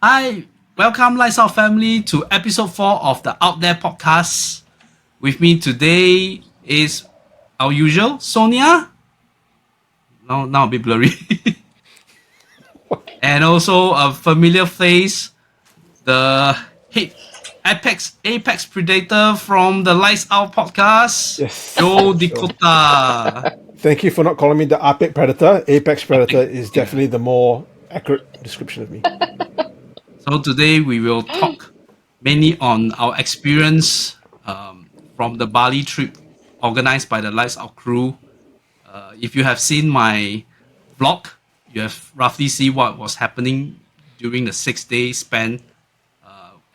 Hi, welcome Lights Out family to episode 4 of the Out There podcast. With me today is our usual Sonia. Now a bit blurry. And also a familiar face, the apex predator from the Lights Out podcast, Yes. Joe Dakota. Thank you for not calling me the Apex Predator. Apex Predator is definitely the more accurate description of me. So today we will talk mainly on our experience from the Bali trip organized by the Lights Out crew. If you have seen my vlog, you have roughly see what was happening during the 6 day span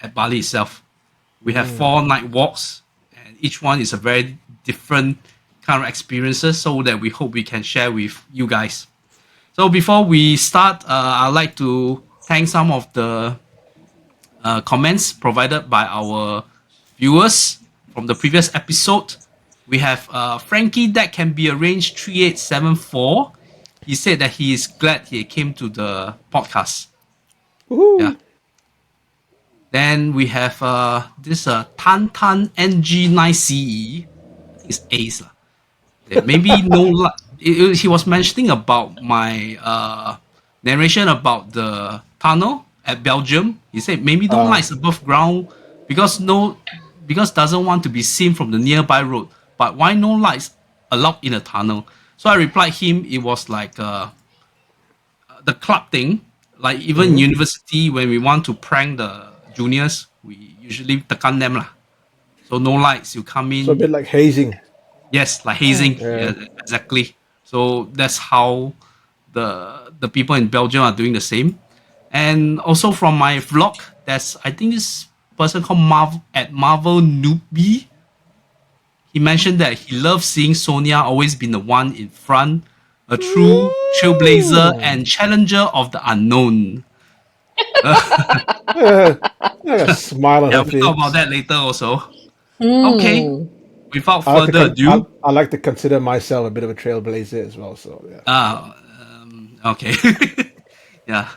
at Bali itself. We have 4 night walks, and each one is a very different kind of experiences, so that we hope we can share with you guys. So before we start, I'd like to thank some of the comments provided by our viewers from the previous episode. We have Frankie that can be arranged 3874. He said that he is glad he came to the podcast. Woohoo. Yeah. Then we have this Tan NG9CE. It's Ace. Yeah, maybe no. He was mentioning about my narration about the tunnel at Belgium. He said maybe no lights above ground because doesn't want to be seen from the nearby road. But why no lights allowed in a tunnel? So I replied him it was like the club thing. Like even in university when we want to prank the juniors, we usually tekan them lah. So no lights, you come in. So a bit like hazing. Yes, like hazing. Yeah, exactly. So that's how the people in Belgium are doing the same. And also from my vlog, there's I think this person called Marvel Newbie. He mentioned that he loves seeing Sonia always been the one in front, a true trailblazer and challenger of the unknown. I got a smile on Yeah, her we'll face. talk about that later also. Okay, without I like, further ado. I like to consider myself a bit of a trailblazer as well. So yeah. Okay. Yeah.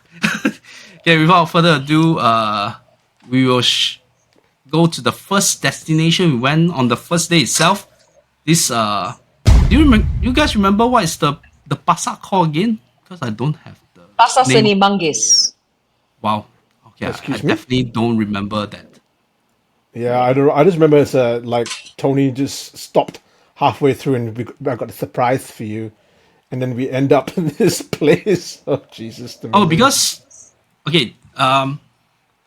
Okay, without further ado, we will go to the first destination we went on the first day itself. This you guys remember what is the Pasar called again? Because I don't have the Pasar name. Seni Manggis. Wow. Okay, Excuse I me? definitely don't remember that. Yeah, I don't. I just remember it's like Tony just stopped halfway through, and I got a surprise for you, and then we end up in this place. Oh Jesus! Oh, because okay,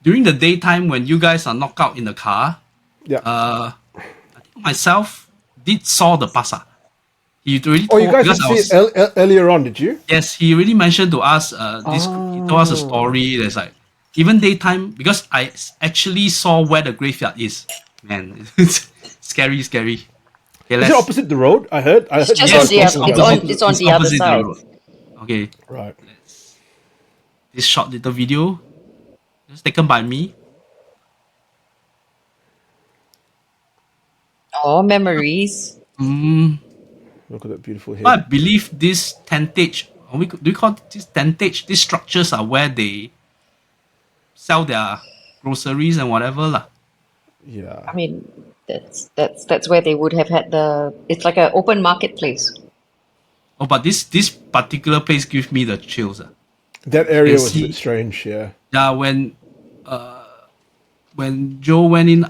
during the daytime when you guys are knocked out in the car, yeah. I think myself did saw the Pasar. He already Oh, told you guys because did I see was, it earlier on, did you? yes, he really mentioned to us this. He told us a story. There's like even daytime because I actually saw where the graveyard is. Man, it's scary. Okay, Is it opposite the road? I heard. It's just Yes, on it's on the other opposite side. road. Okay, Right. this short little video is taken by me. Oh, memories. Look at that beautiful hill. But I believe this tentage, or do we call this tentage? These structures are where they sell their groceries and whatever lah. Yeah. I mean, that's where they would have had the. It's like an open marketplace. Oh, but this particular place gives me the chills. That area Yes, was a bit strange. Yeah. Yeah, when Joe went in,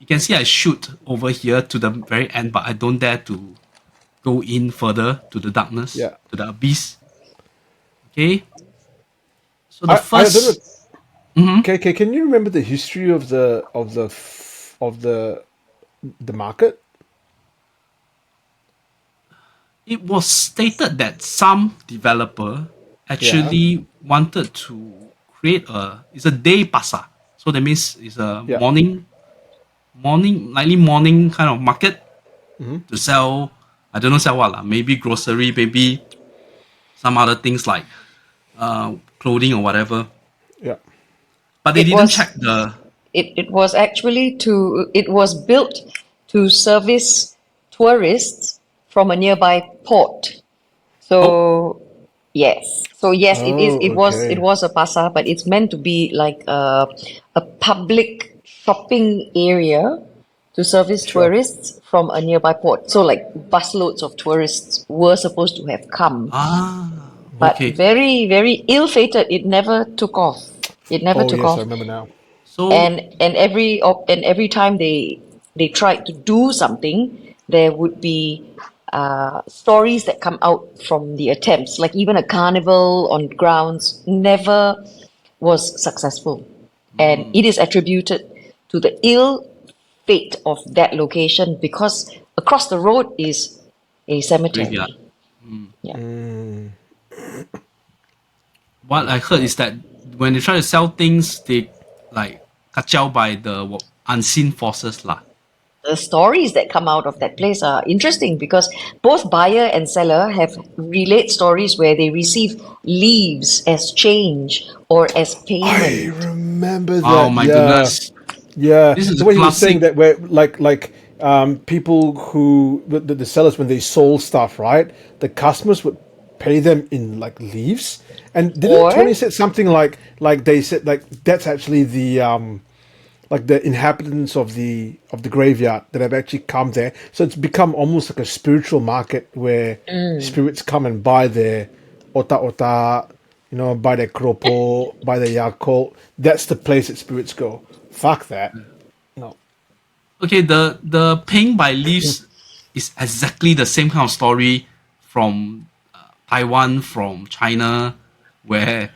you can see I shoot over here to the very end, but I don't dare to go in further to the darkness, Yeah. to the abyss. Okay. So I the first. don't know. Okay. Can you remember the history of the market? It was stated that some developer actually wanted to create it's a day pasar. So that means it's a morning kind of market to sell, I don't know sell what lah, maybe grocery, maybe some other things like clothing or whatever. Yeah. But they It didn't was- check the It was actually it was built to service tourists from a nearby port. So Yes. So yes, it is. Oh, It okay. was a pasar, but it's meant to be like a public shopping area to service Sure. tourists from a nearby port. So like busloads of tourists were supposed to have come, Ah, but okay. very, very ill-fated. It never took off. It never Oh, took yes, I off. remember now. So And every time they tried to do something, there would be stories that come out from the attempts. Like even a carnival on grounds never was successful, and it is attributed to the ill fate of that location because across the road is a graveyard. cemetery. Yeah. What I heard is that when they try to sell things, they like kacau by the unseen forces lah. The stories that come out of that place are interesting because both buyer and seller have relayed stories where they receive leaves as change or as I payment. remember Oh that. my Yeah. goodness, Yeah, this is the a way you were saying classic. that, where people who the sellers, when they sold stuff, right? The customers would pay them in like leaves, and didn't Tony Or said something like they said like that's actually the like the inhabitants of the graveyard that have actually come there. So it's become almost like a spiritual market where spirits come and buy their ota ota, buy their kropo, buy their yakult. That's the place that spirits go. Fuck that. No. Okay, the paying by leaves is exactly the same kind of story from Taiwan, from China, where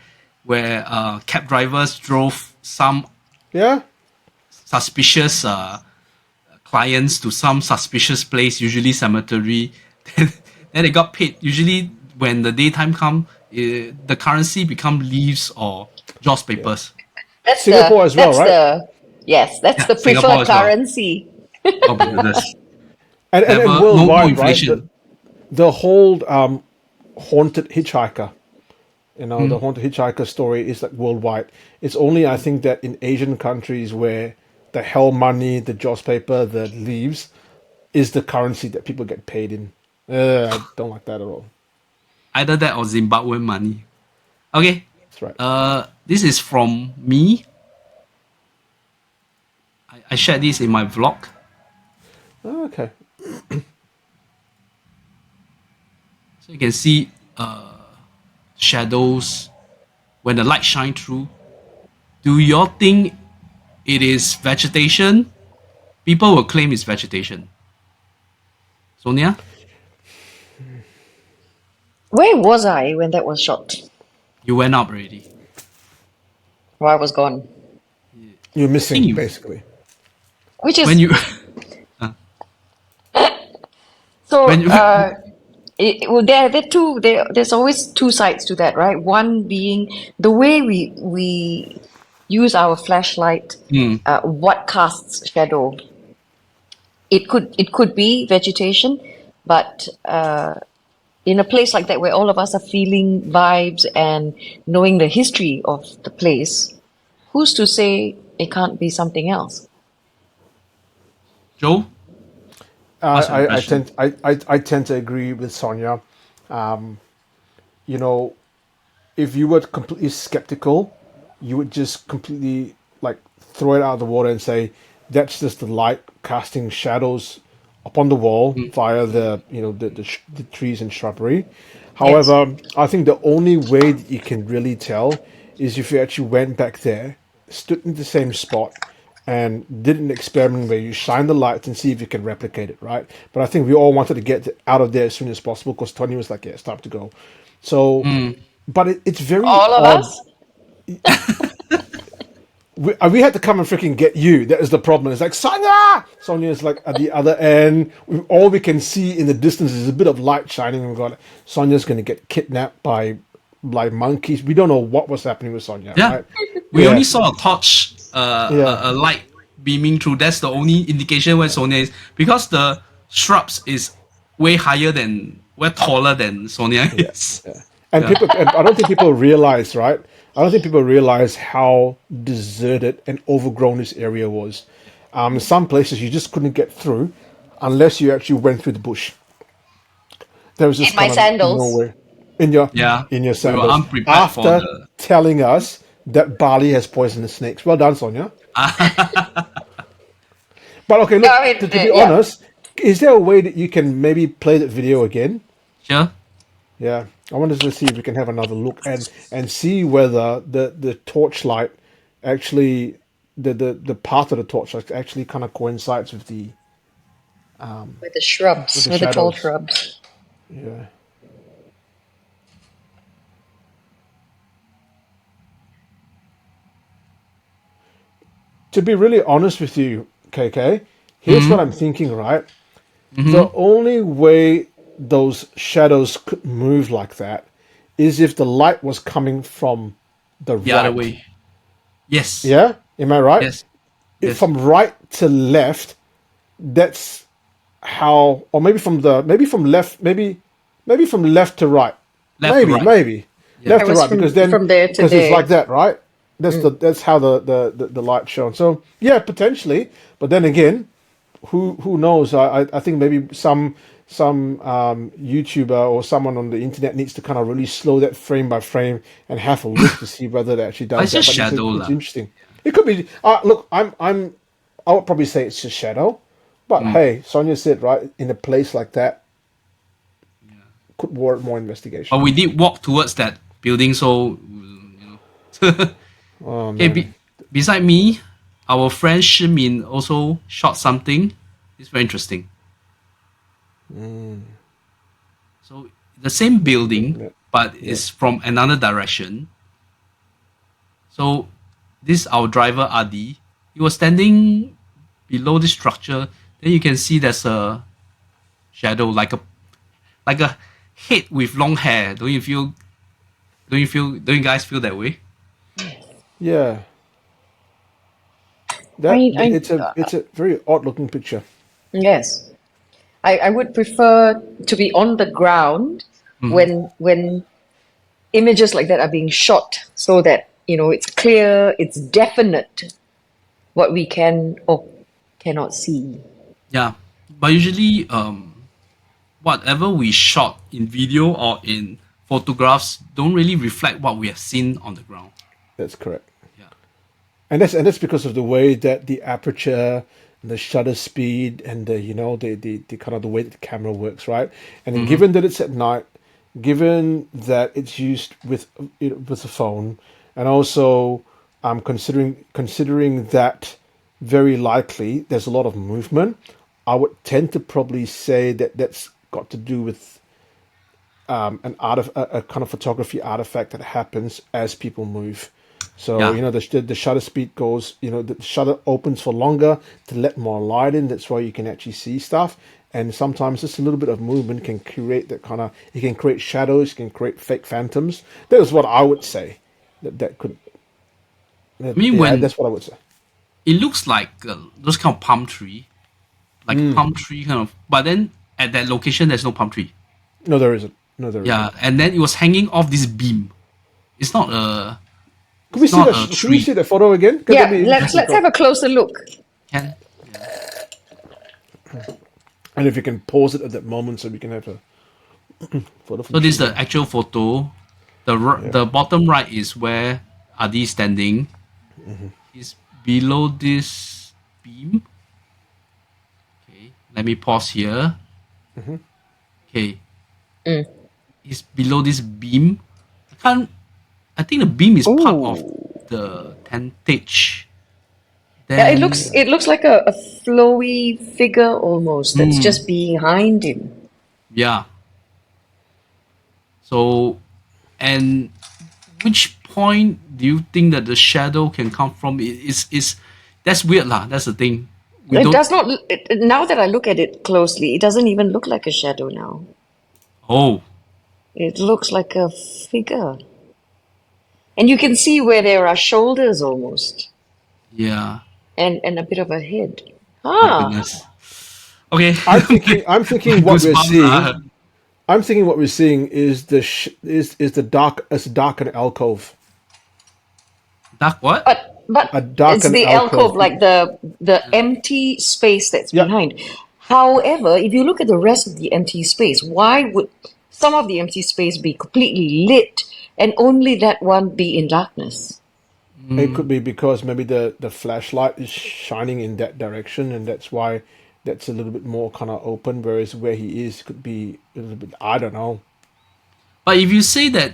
cab drivers drove some Yeah. suspicious clients to some suspicious place, usually cemetery. Then they got paid. Usually, when the daytime come, the currency become leaves or joss Yeah. papers. Singapore as well, that's right? the yes, that's Yeah, the Singapore preferred as well. currency. Oh my goodness, And never no worldwide, right? inflation. The whole haunted hitchhiker. The Mm. haunted hitchhiker story is like worldwide. It's only, I think, that in Asian countries where the hell money, the joss paper, the leaves is the currency that people get paid in. I don't like that at all. Either that or Zimbabwean money. Okay, That's right. this is from me. I shared this in my vlog. Okay. So you can see shadows when the light shine through. Do you think it is vegetation? People will claim it's vegetation. Sonia, Where was I when that was shot? you went up already. Well, I was gone. You're I think missing, you basically. Which when is you when so. you Well, there's always two sides to that, right? One being the way we use our flashlight, Hmm. what casts shadow. It could be vegetation, but in a place like that where all of us are feeling vibes and knowing the history of the place, who's to say it can't be something else? Joe, what's your I impression? tend I tend to agree with Sonia. You know, if you were completely skeptical, you would just completely like throw it out of the water and say that's just the light casting shadows upon the wall via the the trees and shrubbery. Yes. However, I think the only way that you can really tell is if you actually went back there, stood in the same spot, and did an experiment where you shine the lights and see if you can replicate it, right? But I think we all wanted to get out of there as soon as possible because Tony was like, "Yeah, it's time to go." So, but it's very All of odd. us? We had to come and freaking get you. That is the problem. It's like Sonia. Sonia's like at the other end. All we can see in the distance is a bit of light shining. We've got Sonia's going to get kidnapped by monkeys. We don't know what was happening with Sonia, Yeah, right? we only Yeah, saw a torch, yeah, a light beaming through. That's the only indication where Sonia is because the shrubs is way taller than Sonia yeah, is. yeah. And Yeah. people, I don't think people realize, right? I don't think people realize how deserted and overgrown this area was. Some places you just couldn't get through unless you actually went through the bush. There was In just my kind of sandals. nowhere. in your Yeah, in your we were sandals unprepared for after the. telling us that Bali has poisonous snakes. Well done, Sonia. But okay, Yeah, look, I mean, to be yeah. honest, is there a way that you can maybe play that video again? Sure. Yeah, I wanted to see if we can have another look and see whether the torchlight actually the path of the torchlight actually kind of coincides with With the shrubs, the with the tall shadows. shrubs. Yeah. To be really honest with you, KK, here's what Mm-hmm. I'm thinking, right? Mm-hmm. The only way those shadows could move like that is if the light was coming from the The other right. way. Yes. Yeah? Am I right? Yes. If Yes. from right to left, that's how, or maybe from left to right. Left to Maybe, right. maybe. Yeah. I Left to was right, because then from there to because it's there. like that, right? That's how the light's shown. So yeah, potentially. But then again, who knows? I think maybe some YouTuber or someone on the internet needs to kind of really slow that frame by frame and have a look to see whether that actually But does it's that. just But shadow it's lah. interesting. It could be. Look, I would probably say it's a shadow, but Mm. hey, Sonia said right, in a place like that could warrant more But investigation. we did walk towards that building, so Oh okay. man, Beside me, our friend Shimin also shot something. It's very interesting. So the same building, but yeah, it's from another direction. So this our driver Adi. He was standing below this structure. Then you can see there's a shadow, like a head with long hair. Don't you feel? Don't you feel? Don't you guys feel that way? yeah. That I it's a very odd looking picture. yes. I would prefer to be on the ground Hmm. when images like that are being shot so that, it's clear, it's definite what we can or cannot see. Yeah, but usually, whatever we shot in video or in photographs don't really reflect what we have seen on the ground. That's correct. Yeah. And that's because of the way that the aperture, the shutter speed, and the kind of the way that the camera works, right? And then Mm-hmm. given that it's at night, given that it's used with a phone, and also considering that very likely there's a lot of movement, I would tend to probably say that that's got to do with a kind of photography artifact that happens as people move. So Yeah. the shutter speed goes. The shutter opens for longer to let more light in. That's why you can actually see stuff. And sometimes just a little bit of movement can create that kind of. It can create shadows. It can create fake phantoms. That is what I would say. That could. I mean, Yeah, when that's what I would say. it looks like those kind of palm tree, like a palm tree kind of, but then at that location there's no palm tree. No, there isn't. No, there isn't. Yeah, and then it was hanging off this beam. It's not a. Can we It's see not that? a Can we tree. see that photo again? Because that'd Yeah, be let's interesting. let's have a closer look. Can. Yeah. And if you can pause it at that moment, so we can have a photo from So the this is shooting. the actual photo. Yeah. The bottom right is where Adi is standing. He's below this beam. Okay, let me pause here. Okay, he's below this beam. I can't. I think the beam is part of Ooh. the tentage. Yeah, it Then, looks it looks like a flowy figure almost that's just behind him. yeah. So, and which point do you think that the shadow can come from? Is that's weird lah. That's the thing. We It don't. does not. Now that I look at it closely, it doesn't even look like a shadow now. Oh, It looks like a figure, and you can see where there are shoulders almost, yeah. and a bit of a head. My Ah, goodness. Okay. I'm My thinking what we're goosebumps seeing. are. I'm thinking what we're seeing is is the darkened alcove, Dark what? but a it's darkened the alcove. alcove, like the empty space that's Yeah, behind. However, if you look at the rest of the empty space, why would some of the empty space be completely lit and only that one be in darkness? It could be because maybe the flashlight is shining in that direction, and that's why that's a little bit more kind of open. Whereas where he is could be a little bit. I don't know. But if you say that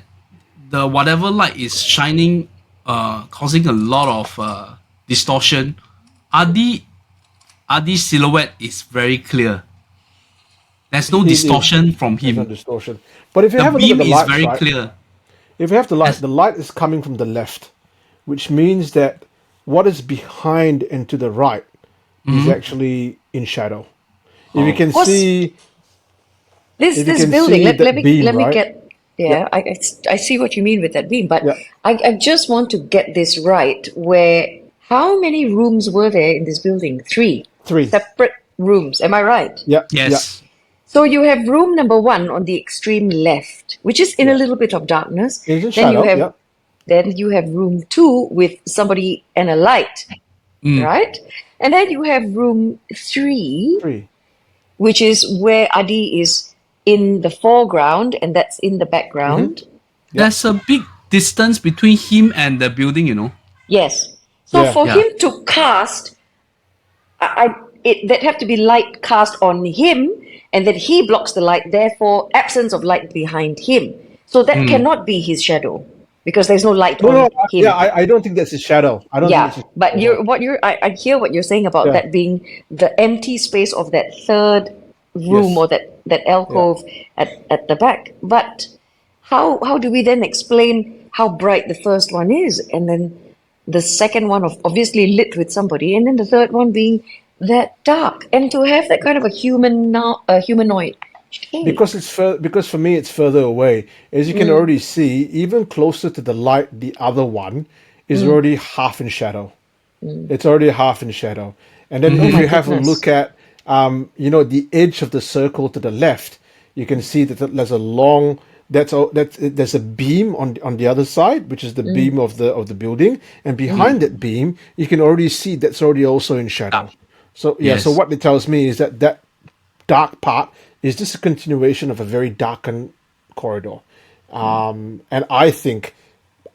the whatever light is shining, causing a lot of distortion, Adi Adi's silhouette is very clear. There's no It is. distortion from There's no him. distortion. But if you The have a look at beam the is lights, very right? clear. If you have Yes. the light is coming from the left, which means that what is behind and to the right is actually in shadow. If you Oh. can Was see, this if you this can building? see Let that me beam, let me right? get. Yeah, Yep, I see what you mean with that beam, but yep. I just want to get this right. Where how many rooms were there in this building? Three Three. separate rooms. Am I right? Yep, yep, Yes. So you have room number one on the extreme left, which is in a yeah. little bit of darkness. It's in Then you shadow. have Yep, then you have room two with somebody and a light, Mm. right? And then you have room three, three. which is where Adi is in the foreground and that's in the background. Yep, There's a big distance between him and the building, you know. Yes. So yeah. for Yeah. him to cast, that have to be light cast on him, and that he blocks the light. Therefore, absence of light behind him. So that Mm. cannot be his shadow because there's no light No, no. on Yeah, him. I don't think that's his shadow. I don't think Yeah, that's his but shadow at all. I hear what you're saying about Yeah. that being the empty space of that third room Yes. or that Yeah. alcove at the back. But how do we then explain how bright the first one is, and then the second one of obviously lit with somebody, and then the third one being that dark, and to have that kind of a humanoid shape. Because for me it's further away. As you can already see, even closer to the light, the other one is already half in shadow. It's already half in shadow. And then Oh if my you have a look goodness. at the edge of the circle to the left, you can see that there's a long there's a beam on the other side, which is the beam of the building, and behind that beam, you can already see that's already also in Ah. shadow. So yeah, so Yes. what it tells me is that dark part is just a continuation of a very darkened corridor. And I think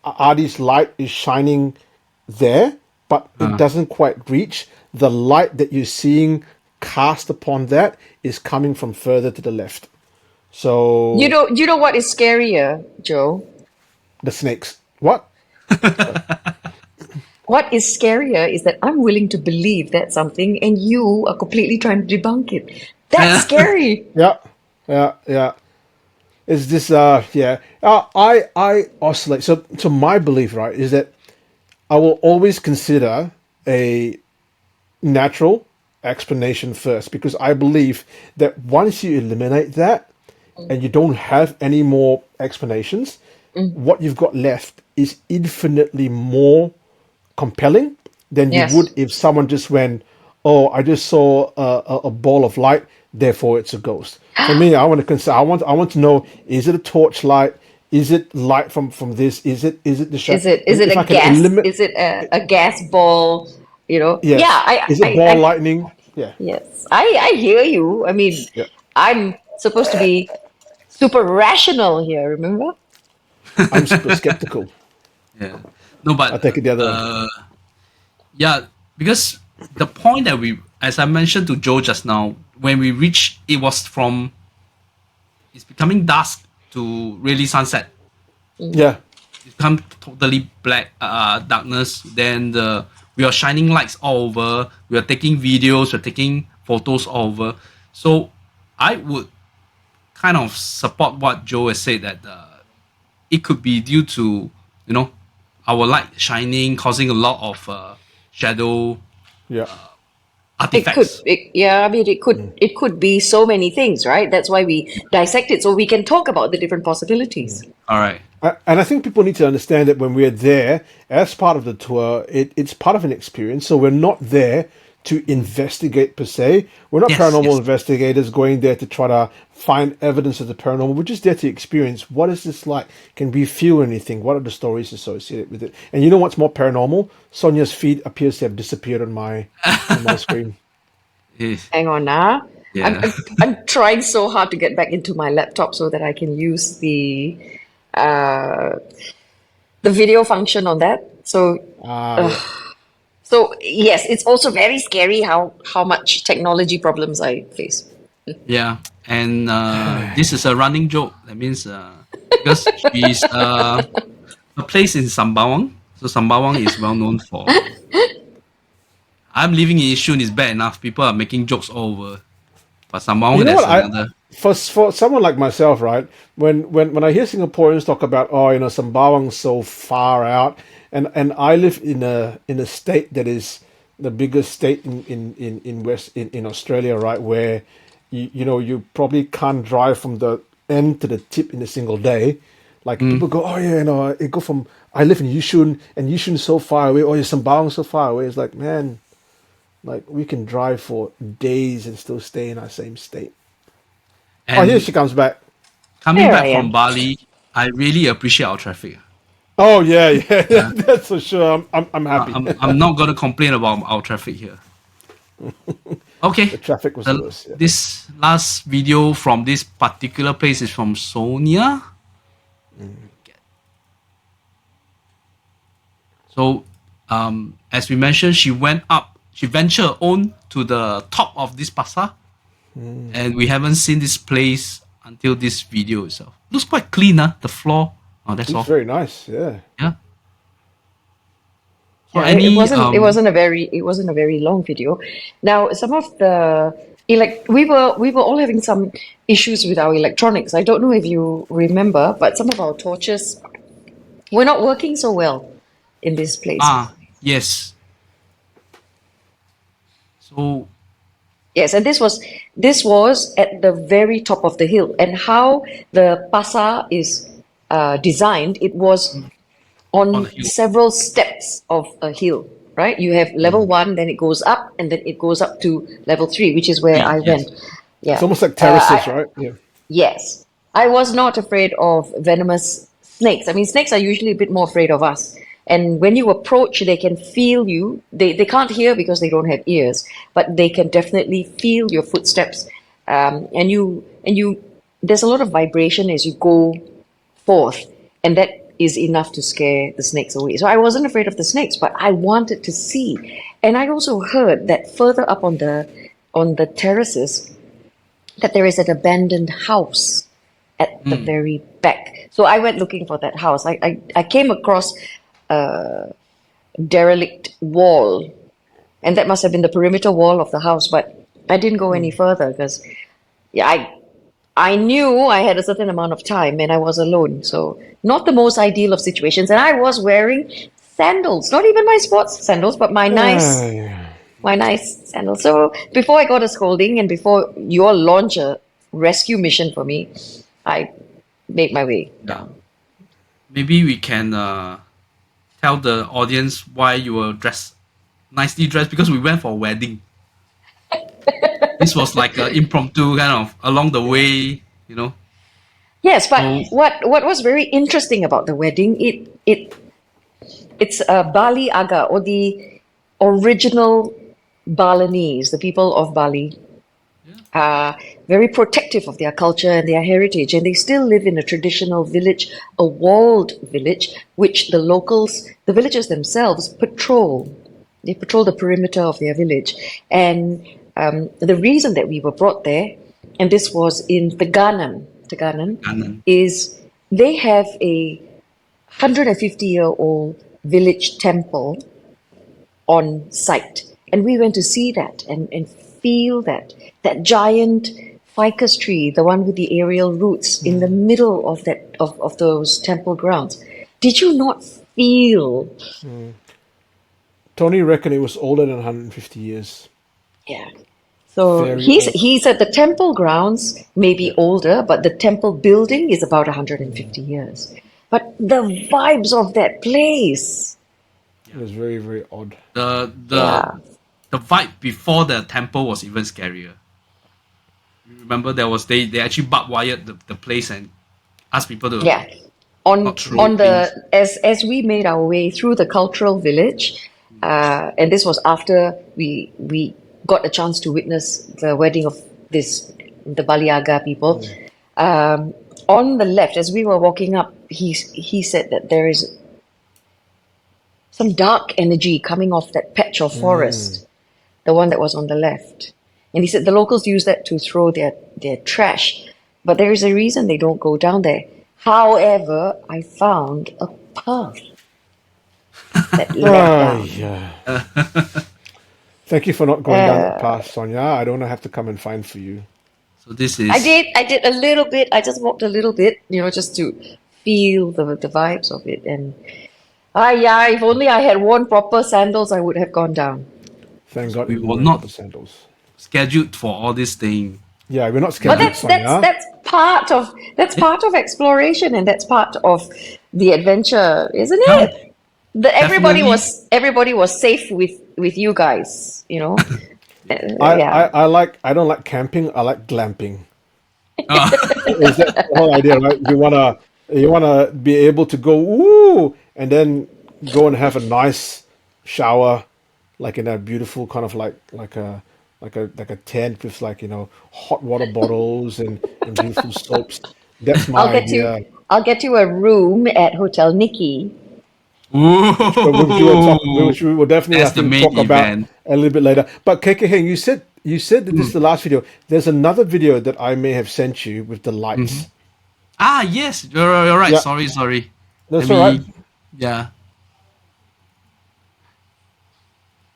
Adi's light is shining there, but it Uh, doesn't quite reach. The light that you're seeing cast upon that is coming from further to the left. So You know what is scarier, Joe? the snakes. What? What is scarier is that I'm willing to believe that's something and you are completely trying to debunk it. That's scary. Yeah, yeah, yeah. Is this yeah? I oscillate. So my belief, right, is that I will always consider a natural explanation first, because I believe that once you eliminate that and you don't have any more explanations, what you've got left is infinitely more compelling than you would Yes. if someone just went, "Oh, I just saw a ball of light, therefore it's a ghost." For me, I want to consider. I want to know: is it a torchlight? Is it light from this? Is it the shadow? Is And it if a I can gas? eliminate, Is it a gas ball? You know? Yeah, yes, is it ball I lightning? Yeah, yes. I hear you. I mean, yeah. I'm supposed to be super rational here, remember? I'm super skeptical. yeah. No, I but take it the other way. yeah, because the point that as I mentioned to Joe just now, when we reached, it was from it's becoming dusk to really sunset. Yeah, It become totally black, darkness. Then we are shining lights all over. We are taking videos. We're taking photos all over. So I would kind of support what Joe has said that it could be due to you know our light shining, causing a lot of shadow yeah. artifacts. Yeah, I mean, it could be so many things, right? That's why we dissect it so we can talk about the different possibilities. All right. And I think people need to understand that when we're there as part of the tour, it's part of an experience. So we're not there to investigate per se. We're not Yes. paranormal Yes. investigators going there to try to find evidence of the paranormal. We're just there to experience what is this like? Can we feel anything? What are the stories associated with it? And you know what's more paranormal? Sonia's feet appears to have disappeared on my screen. Yes. Hang on now. Yeah. I'm trying so hard to get back into my laptop so that I can use uh, the video function on that. So Yeah. so yes, it's also very scary how much technology problems I face. Yeah. And this is a running joke. That means because she's a place in Sembawang. So Sembawang is well known for. I'm living in Yishun is bad enough. People are making jokes all over. But You Sembawang, know what? that's another. For someone like myself, right? When I hear Singaporeans talk about, oh, Sembawang's so far out, and I live in a state that is the biggest state in West in Australia, right? Where you probably can't drive from the end to the tip in a single day. Like people go, oh yeah, it go from I live in Yishun and Yishun's so far away. Oh yeah, Sembawang's so far away. It's like, man, like we can drive for days and still stay in our same state. Oh, here And she comes back. coming There I back from am. Bali, I really appreciate our traffic. Oh yeah, yeah, Yeah. that's for sure. I'm happy. I'm not going to complain about our traffic here. Okay. The traffic was the worst. Yeah. This last video from this particular place is from Sonia. So, as we mentioned, she ventured on to the top of this pasar, and we haven't seen this place until this video itself. Looks quite clean, the floor. Oh, that's Looks all. very nice. Yeah. Yeah. So Yeah, any it wasn't a very long video. Now some of the we were all having some issues with our electronics. I don't know if you remember, but some of our torches were not working so well in this place. yes. So Yes, and this was at the very top of the hill. And how the pasar is designed, it was on on the hill. several steps of a hill, right? You have level one, then it goes up, and then it goes up to level three, which is where I Yes. went. Yeah. It's almost like terraces, right? Yeah. Yes. I was not afraid of venomous snakes. I mean, snakes are usually a bit more afraid of us. And when you approach, they can feel you. They can't hear because they don't have ears, but they can definitely feel your footsteps. And there's a lot of vibration as you go forth, and that is enough to scare the snakes away. So I wasn't afraid of the snakes, but I wanted to see. And I also heard that further up on the terraces, that there is an abandoned house at the very back. So I went looking for that house. I came across a derelict wall, and that must have been the perimeter wall of the house, but I didn't go any further because I knew I had a certain amount of time and I was alone. So not the most ideal of situations. And I was wearing sandals, not even my sports sandals, but my nice sandals. So before I got a scolding and before you all launch a rescue mission for me, I made my way down. Maybe we can tell the audience why you were nicely dressed, because we went for a wedding. This was like an impromptu kind of along the way, you know. Yes, but So what was very interesting about the wedding, it's Bali Aga, or the original Balinese, the people of Bali, are very protective of their culture and their heritage, and they still live in a traditional village, a walled village, which the villagers themselves patrol. They patrol the perimeter of their village. And the reason that we were brought there, and this was in Teganan, Anand. is they have a 150-year-old village temple on site. And we went to see that and feel that giant ficus tree, the one with the aerial roots in the middle of those temple grounds. Did you not feel? Tony reckoned it was older than 150 years. Yeah. So Very he said the temple grounds may be older, but the temple building is about 150 years. But the vibes of that place. It was very, very odd. The Yeah. the vibe before the temple was even scarier. You remember they actually barbed wired the place and asked people to Yeah. On not throw on the things. as we made our way through the cultural village, and this was after we got a chance to witness the wedding of the Bali Aga people. On the left, as we were walking up, he said that there is some dark energy coming off that patch of forest, the one that was on the left. And he said the locals use that to throw their trash, but there is a reason they don't go down there. However, I found a path that led down. Yeah. Thank you for not going down that path, Sonia. I don't have to come and find for you. So this is. I did a little bit. I just walked a little bit, just to feel the vibes of it. And if only I had worn proper sandals, I would have gone down. Thank God We you were wore not proper sandals. scheduled for all this thing. Yeah, we're not But scheduled, Sonia. that's part of exploration, and that's part of the adventure, isn't Yeah. it? Everybody Definitely. everybody was safe with you guys, I don't like camping. I like glamping. Ah, Is that the whole idea, right? You wanna be able to go ooh, and then go and have a nice shower, like in a beautiful kind of like a tent with hot water bottles and beautiful soaps. That's my idea. I'll get you a room at Hotel Nikki. But which we will definitely That's have the to main talk about event. a little bit later. But KK, you said that this is the last video. There's another video that I may have sent you with the lights. Ah, yes, you're right. Yeah. Sorry. That's Let all right. me- Yeah.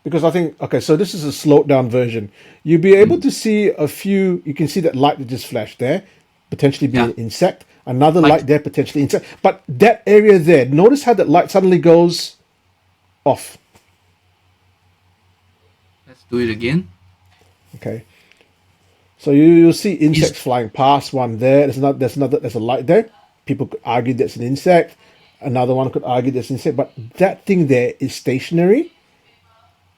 Because I think, okay, so this is a slowed down version. You'll be able to see you can see that light that just flashed there, potentially be Yeah. an insect. Another Like- light there, potentially insect. But that area there, notice how that light suddenly goes off. Let's do it again. Okay. So you'll see insects flying past, one there. There's a light there. People could argue that's an insect. Another one could argue that's an insect. But that thing there is stationary,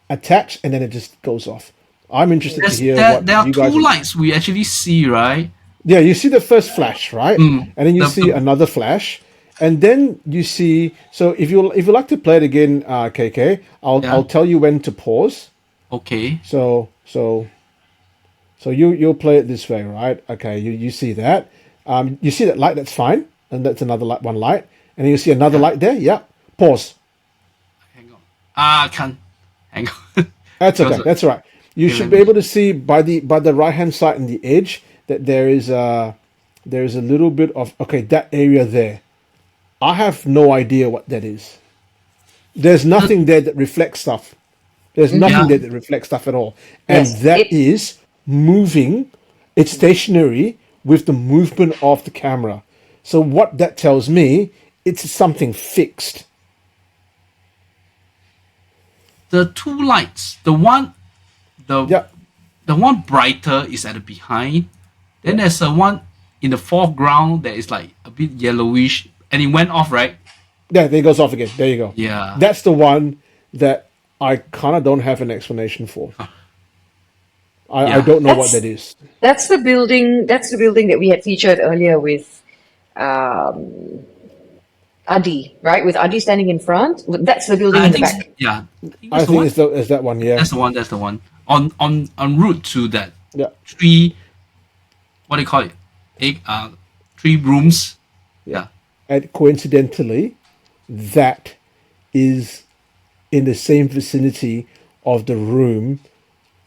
attached, and then it just goes off. I'm interested to hear what There are you guys two lights we actually see, right? Yeah, you see the first flash, right? And then you The- see another flash. And then you see, so if you like to play it again, KK, I'll tell you when to pause. Okay. So you'll play it this way, right? Okay, you see that. You see that light, that's fine. And that's another light, one light. And then you see another light there, yeah. Pause. Hang on. I can't. Hang on. That's okay, Because- that's all right. You should be able to see by the right hand side and the edge that there is a little bit of that area there. I have no idea what that is. There's nothing there that reflects stuff. There's nothing there that reflects stuff at all. And Yes, that is moving. It's stationary with the movement of the camera. So what that tells me, it's something fixed. The two lights, the one brighter is at the behind. Then there's a one in the foreground that is like a bit yellowish, and it went off, right? Yeah, there it goes off again. There you go. Yeah. That's the one that I kind of don't have an explanation for. I don't know what that is. That's the building. That's the building that we had featured earlier with Adi, right? With Adi standing in front. That's the building in the back. Yeah. I think it's that one, yeah. That's the one. En route to that Yeah. three, what do you call it? 3 rooms. Yeah. And coincidentally, that is in the same vicinity of the room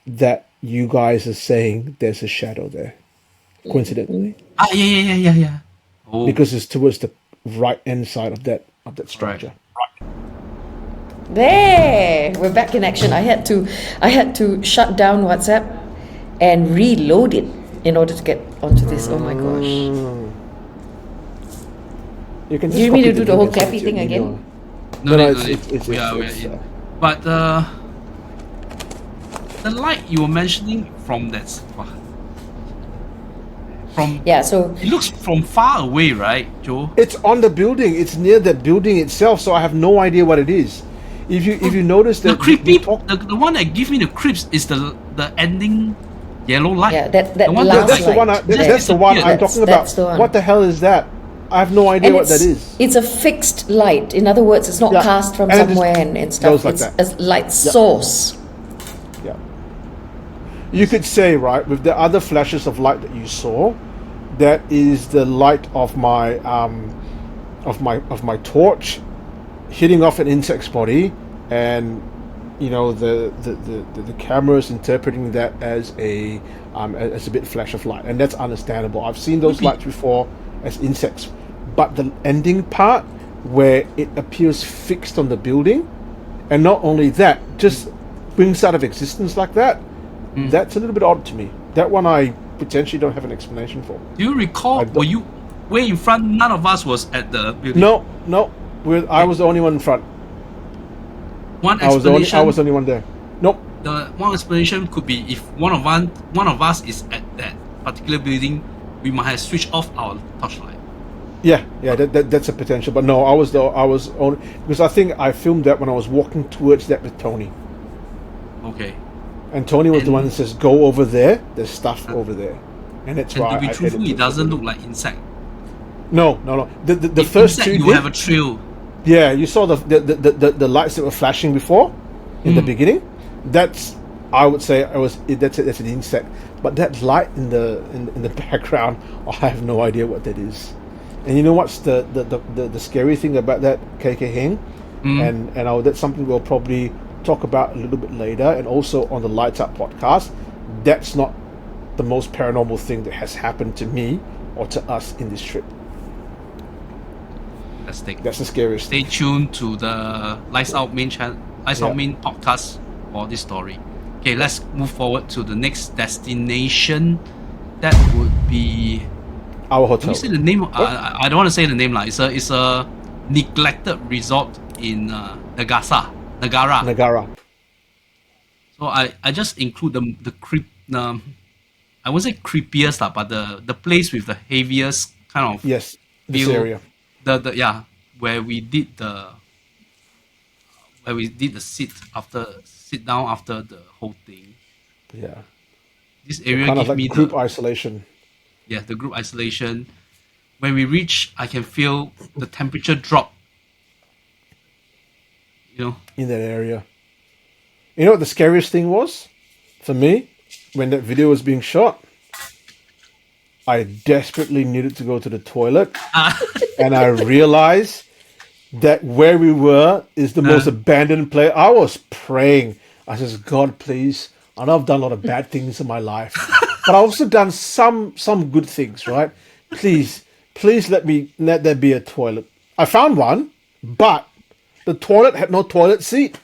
that you guys are saying there's a shadow there. Coincidentally. Ah, yeah. Oh, Because it's towards the right hand side of that structure. There, we're back in action. I had to shut down WhatsApp and reload it in order to get onto this. Oh my gosh! You can Do you mean copy to do the whole link and send clappy it to thing your again? email. no, no, no, it's- we are it's, in. But the light you were mentioning from Yeah. So it looks from far away, right, Joe? It's on the building. It's near the building itself, so I have no idea what it is. If you notice The that creepy, we talk- the one that gives me the creeps is the ending yellow light. yeah, that The one last that's the one. light. That's the one I'm talking about. That's the one. What the hell is that? I have no idea And what that is. It's a fixed light. In other words, it's not Yeah. cast from And it just somewhere and stuff. goes like It's that. a light source. Yeah. You could say, right, with the other flashes of light that you saw, that is the light of my torch hitting off an insect's body, and the camera is interpreting that as a bit flash of light, and that's understandable. I've seen those lights before as insects, but the ending part where it appears fixed on the building, and not only that, just brings out of existence like that. That's a little bit odd to me. That one I potentially don't have an explanation for. Do you recall? Were you way in front? None of us was at the building. No. I was the only one in front. One explanation. I was the only one there. Nope. The one explanation could be if one of us is at that particular building, we might have switched off our torchlight. Yeah, that's a potential. But no, I was only because I think I filmed that when I was walking towards that with Tony. Okay. And Tony was the one that says, "Go over there. There's stuff over there," and that's why. To be truthful, it doesn't look like insect. No. The first insect, two you have a trail. Yeah, you saw the lights that were flashing before in the beginning. That's, I would say, that's an insect. But that light in the background, I have no idea what that is. And you know what's the scary thing about that, KK Heng? And that's something we'll probably talk about a little bit later, and also on the Lights Out podcast. That's not the most paranormal thing that has happened to me or to us in this trip. That's the scariest. Stay tuned to the Lights Out main podcast for this story. Okay, let's move forward to the next destination. That would be our hotel. Can you say the name? I don't want to say the name. It's a neglected resort in Nagara. So I just include the creep. I won't say creepiest, but the place with the heaviest kind of this view. area. Where we did the sit down after the whole thing. Yeah. This area kind gives of like me group isolation. Yeah, the group isolation. When we reach, I can feel the temperature drop. In that area. You know what the scariest thing was for me when that video was being shot? I desperately needed to go to the toilet, and I realized that where we were is the most abandoned place. I was praying. I said, "God, please. I know I've done a lot of bad things in my life, but I've also done some good things, right? Please let there be a toilet." I found one, but the toilet had no toilet seat,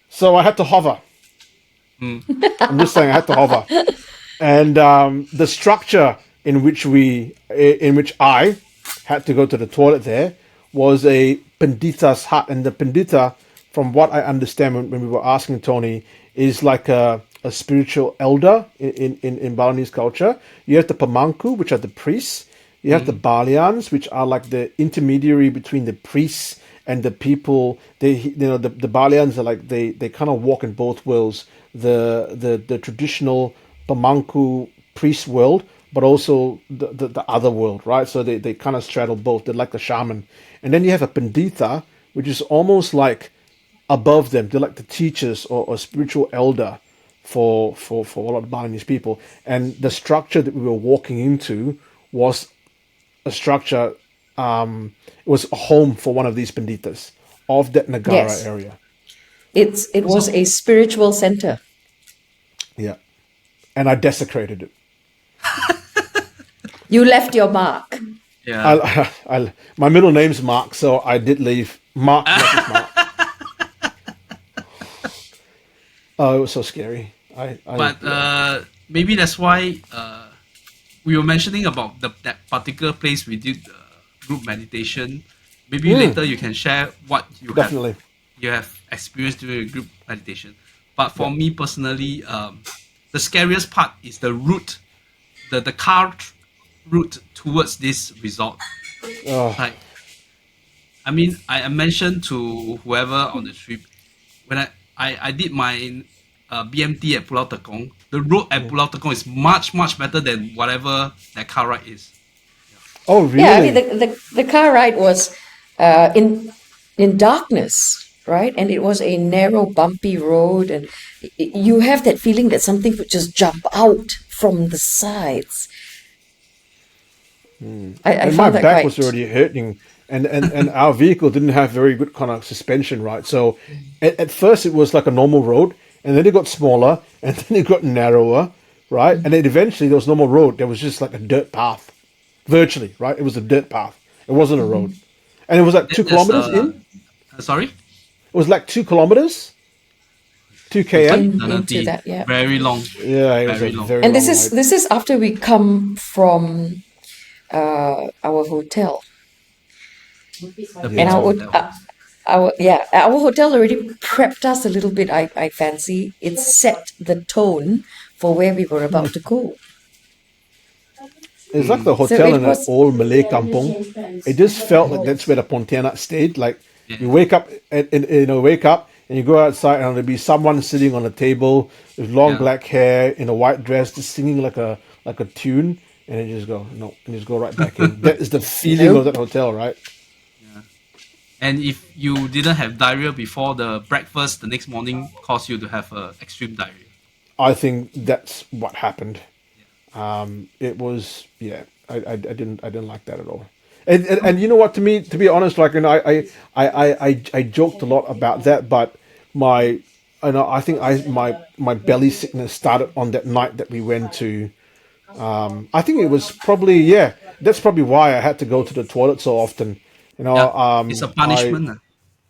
so I had to hover. I'm just saying, I had to hover. And the structure in which I had to go to the toilet there was a Pandita's hut. And the Pandita, from what I understand when we were asking Tony, is like a spiritual elder in Balinese culture. You have the Pemangku, which are the priests. You have the Balians, which are like the intermediary between the priests and the people. The Balians are like they kind of walk in both worlds. The traditional Pemangku priest world, but also the other world, right? So they kind of straddle both. They're like the shaman. And then you have a Pandita, which is almost like above them. They're like the teachers or spiritual elder for a lot of Balinese people. And the structure that we were walking into was a structure, it was a home for one of these Panditas of that Nagara area. It was a spiritual center. Yeah. And I desecrated it. You left your mark. Yeah. My middle name's Mark, so I did leave Mark. Mark. Oh, it was so scary. Maybe that's why we were mentioning about that particular place we did group meditation. Maybe later you can share what you have experienced during a group meditation. But for me personally, the scariest part is the route, the car route towards this resort. Like, I mean, I mentioned to whoever on the trip, when I did my BMT at Pulau Tekong, the road at Pulau Tekong is much, much better than whatever that car ride is. Oh, really? Yeah, I mean, the car ride was in darkness. right? And it was a narrow, bumpy road, and you have that feeling that something could just jump out from the sides. I And my found that back quite. was already hurting, and our vehicle didn't have very good kind of suspension, right? So at first it was like a normal road, and then it got smaller, and then it got narrower, right? And then eventually there was no more road. There was just like a dirt path, virtually, right? It was a dirt path. It wasn't a road, and it was like two There's kilometers in. sorry, It was like 2 kilometers, two looks like km. Into eternity. that, yeah. Very long, Yeah, it was a very long. very And long ride. this is after we come from our hotel. The And big Yeah. hotel. our hotel already prepped us a little bit, I fancy. It set the tone for where we were about to go. It's like the So hotel it in an was old Malay kampong. It just felt like that's where the Pontianak stayed. Like Yeah, you wake up and wake up and you go outside and there'll be someone sitting on a table with long yeah. black hair in a white dress, just singing like a tune, and then you just go no, and you just go right back in. That is the feeling of nope. that hotel, right? And if you didn't have diarrhea before the breakfast, the next morning caused you to have extreme diarrhea. I think that's what happened. It was yeah. I didn't like that at all. And you know what? To be honest, like and I joked a lot about that, but my and I think my belly sickness started on that night that we went to. I think it was probably yeah. That's probably why I had to go to the toilet so often. You know, Yeah, it's a I punishment.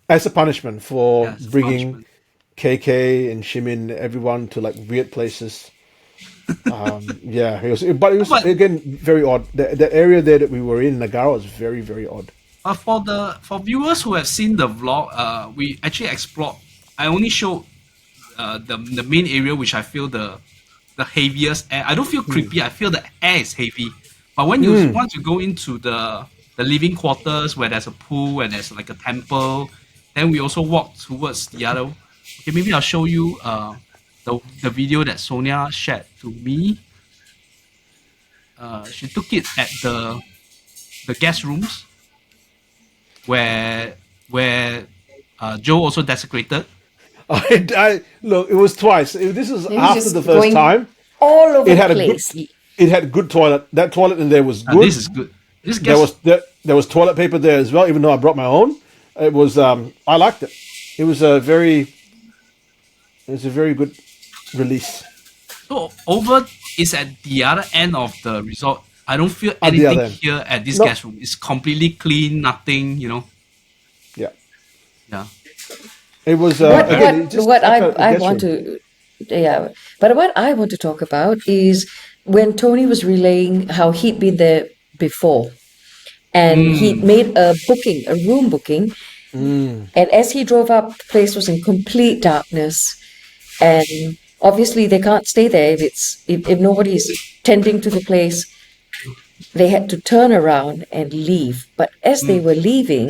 as a punishment for Yeah, it's a bringing punishment. KK and Shimin everyone to like weird places. Yeah, but it was But again very odd. The area there that we were in Nagara was very, very odd. for viewers who have seen the vlog, we actually explored. I only showed the main area which I feel the heaviest air. I don't feel creepy. I feel the air is heavy. But when you want to go into the living quarters where there's a pool and there's like a temple, then we also walk towards the other. Okay, maybe I'll show you the video that Sonia shared to me. She took it at the guest rooms where Joe also desecrated. I look. It was twice. This is He was after the just first going time. all over It the had a good. place. It had good toilet. That toilet in there was This good. is good. This There guest was there was toilet paper there as well. Even though I brought my own, it was. I liked it. It was a very. It was a very good release so over is at the other end of the resort. I don't feel at the anything other end. here at this No, guest room. It's completely clean, nothing, you know. yeah, Yeah. it was What Very again. what It just what like a I guest want room. to yeah, but what I want to talk about is when Tony was relaying how he'd been there before and he'd mm, made a room booking, and as he drove up, the place was in complete darkness, and obviously they can't stay there if nobody's tending to the place. They had to turn around and leave. But as they mm. were leaving,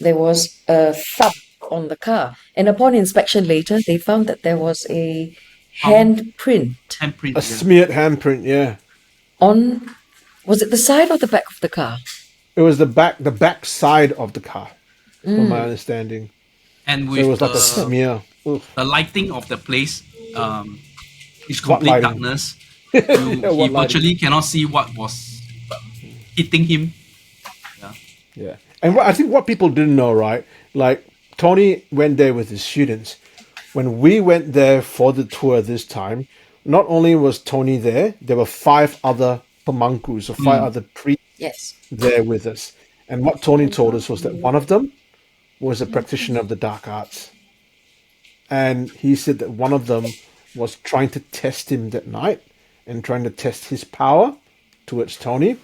there was a thump on the car. And upon inspection later, they found that there was a Pump handprint A handprint, yeah. smeared handprint. Yeah, on, was it the side or the back of the car? it was the back side of the car, from my understanding. And So it with was like a So, smear. Oof. the lighting of the place, it's What complete lighting? darkness. Yeah, He what lighting? virtually cannot see what was hitting him. Yeah. Yeah. And I think what people didn't know, right? Like Tony went there with his students. When we went there for the tour this time, not only was Tony there, there were five other pamangkus or five other priests yes. there with us. And what Tony told us was that one of them was a practitioner of the dark arts. And he said that one of them was trying to test him that night and trying to test his power towards Tony.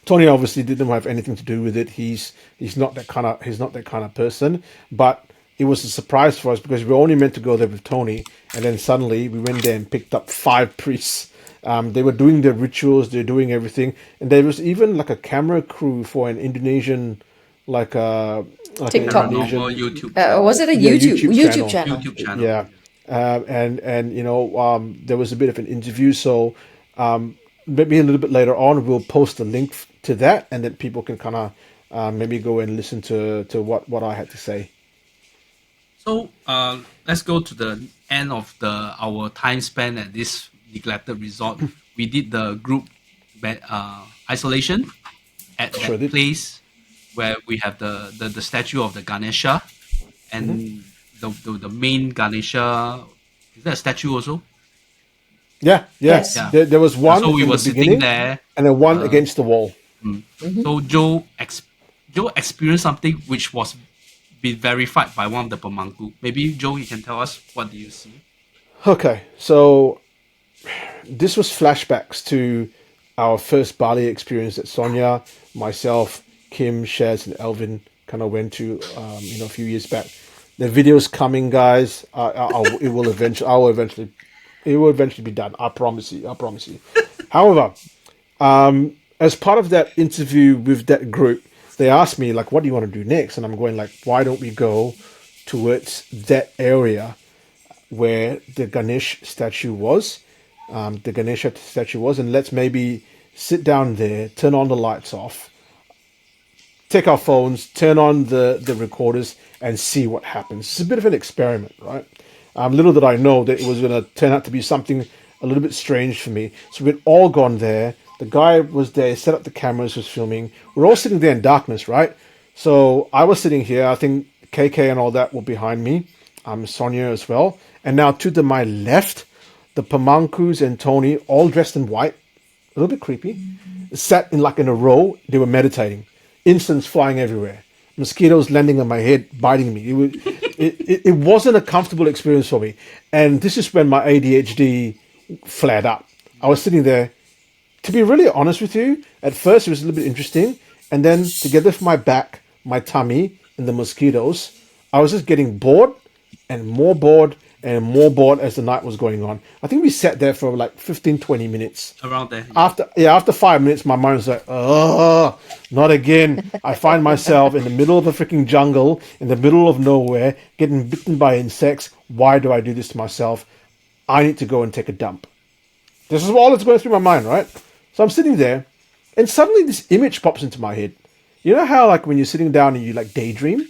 Tony obviously didn't have anything to do with it. He's not that kind of person. But it was a surprise for us because we were only meant to go there with Tony, and then suddenly we went there and picked up five priests. They were doing their rituals, they're doing everything, and there was even like a camera crew for an Indonesian, like a like an TikTok. Paranormal Indonesian YouTube Was it a yeah YouTube YouTube channel. channel? YouTube channel. Yeah, and you know there was a bit of an interview, so maybe a little bit later on we'll post a link to that, and then people can kind of maybe go and listen to what I had to say. So let's go to the end of our time spent at this neglected resort. We did the group isolation at Sure that did. place where we have the statue of the Ganesha and the main Ganesha. Is that a statue also? Yeah, yeah. Yes. Yeah. There was one So we in were the sitting beginning there. and then one Uh, against the wall. so Joe experienced something which was been verified by one of the pemangku. Maybe Joe, you can tell us what do you see? Okay, so this was flashbacks to our first Bali experience that Sonia, myself, Kim, Shez, and Elvin kind of went to, a few years back. The video's coming, guys. It will eventually. It will eventually be done. I promise you. I promise you. However, as part of that interview with that group, they asked me like, "What do you want to do next?" And I'm going like, "Why don't we go towards that area where the Ganesh statue was, the Ganesha statue was, and let's maybe sit down there, turn on the lights off, take our phones, turn on the recorders, and see what happens." It's a bit of an experiment, right? Little did I know that it was going to turn out to be something a little bit strange for me. So we'd all gone there. The guy was there, set up the cameras, was filming. We're all sitting there in darkness, right? So I was sitting here. I think KK and all that were behind me. Sonia as well. And now to my left, the Pamankus and Tony, all dressed in white, a little bit creepy, sat in a row. They were meditating. Incense flying everywhere. Mosquitoes landing on my head, biting me. It wasn't a comfortable experience for me. And this is when my ADHD flared up. I was sitting there. To be really honest with you, at first it was a little bit interesting. And then together with my back, my tummy, and the mosquitoes, I was just getting bored and more bored as the night was going on. I think we sat there for like 15, 20 minutes. Around there. Yeah. After 5 minutes, my mind was like, oh, not again. I find myself in the middle of a freaking jungle, in the middle of nowhere, getting bitten by insects. Why do I do this to myself? I need to go and take a dump. This is all that's going through my mind, right? So I'm sitting there, and suddenly this image pops into my head. You know how like when you're sitting down and you like daydream?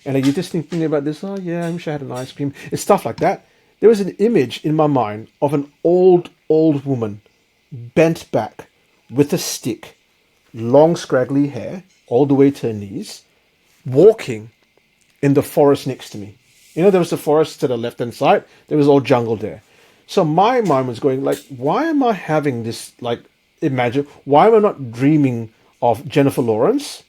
And like, you're just thinking about this, oh yeah, I wish I had an ice cream. It's stuff like that. There was an image in my mind of an old woman, bent back, with a stick, long scraggly hair, all the way to her knees, walking in the forest next to me. You know, there was the forest to the left-hand side. There was all jungle there. So my mind was going like, why am I having this, like, imagine, why am I not dreaming of Jennifer Lawrence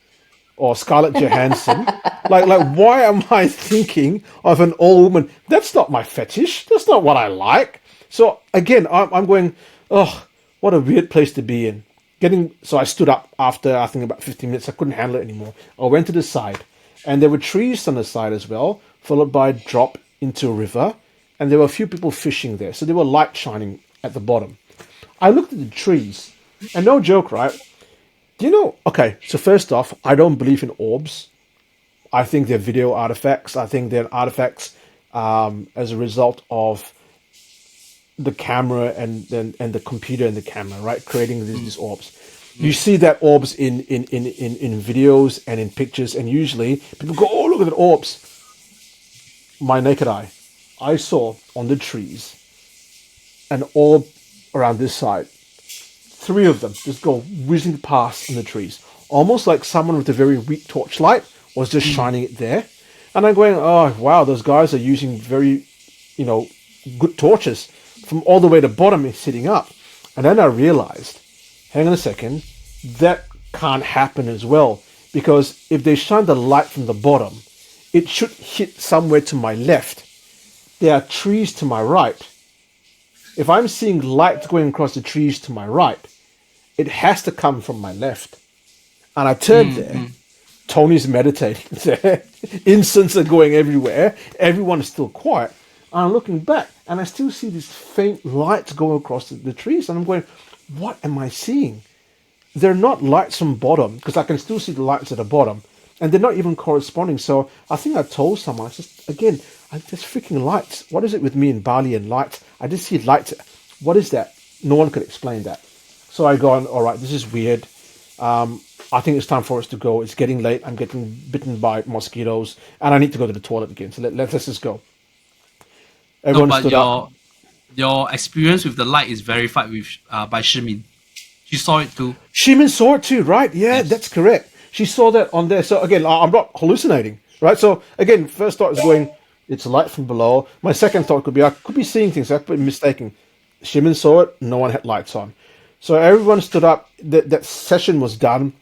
or Scarlett Johansson? like, why am I thinking of an old woman? That's not my fetish. That's not what I like. So again, I'm going, oh, what a weird place to be in. So I stood up after I think about 15 minutes. I couldn't handle it anymore. I went to the side, and there were trees on the side as well, followed by a drop into a river, and there were a few people fishing there. So there were light shining at the bottom. I looked at the trees, and no joke, right? Do you know? Okay, so first off, I don't believe in orbs. I think they're video artifacts. I think they're artifacts as a result of the camera and the computer and the camera, right? Creating these orbs. You see that orbs in videos and in pictures, and usually people go, "Oh, look at the orbs." My naked eye, I saw on the trees an orb around this side. Three of them just go whizzing past in the trees, almost like someone with a very weak torchlight was just shining it there. And I'm going, oh wow, those guys are using very, good torches from all the way to the bottom and sitting up. And then I realized, hang on a second, that can't happen as well, because if they shine the light from the bottom, it should hit somewhere to my left. There are trees to my right. If I'm seeing light going across the trees to my right, it has to come from my left. And I turned there. Tony's meditating there. Incense are going everywhere. Everyone is still quiet. And I'm looking back, and I still see these faint lights go across the trees. And I'm going, what am I seeing? They're not lights from bottom, because I can still see the lights at the bottom. And they're not even corresponding. So I think I told someone, I just, again, there's freaking lights. What is it with me in Bali and lights? I just see lights. What is that? No one could explain that. So I go on, all right, this is weird. I think it's time for us to go. It's getting late. I'm getting bitten by mosquitoes, and I need to go to the toilet again. So let's just go. No, Everyone but stood up. your experience with the light is verified with by Shimin. She saw it too. Shimin saw it too, right? Yeah, that's Yes. correct. She saw that on there. So again, I'm not hallucinating, right? So again, first thought is going, it's light from below. My second thought could be, I could be seeing things. I could be mistaken. Shimin saw it. No one had lights on. So everyone stood up. That session was done.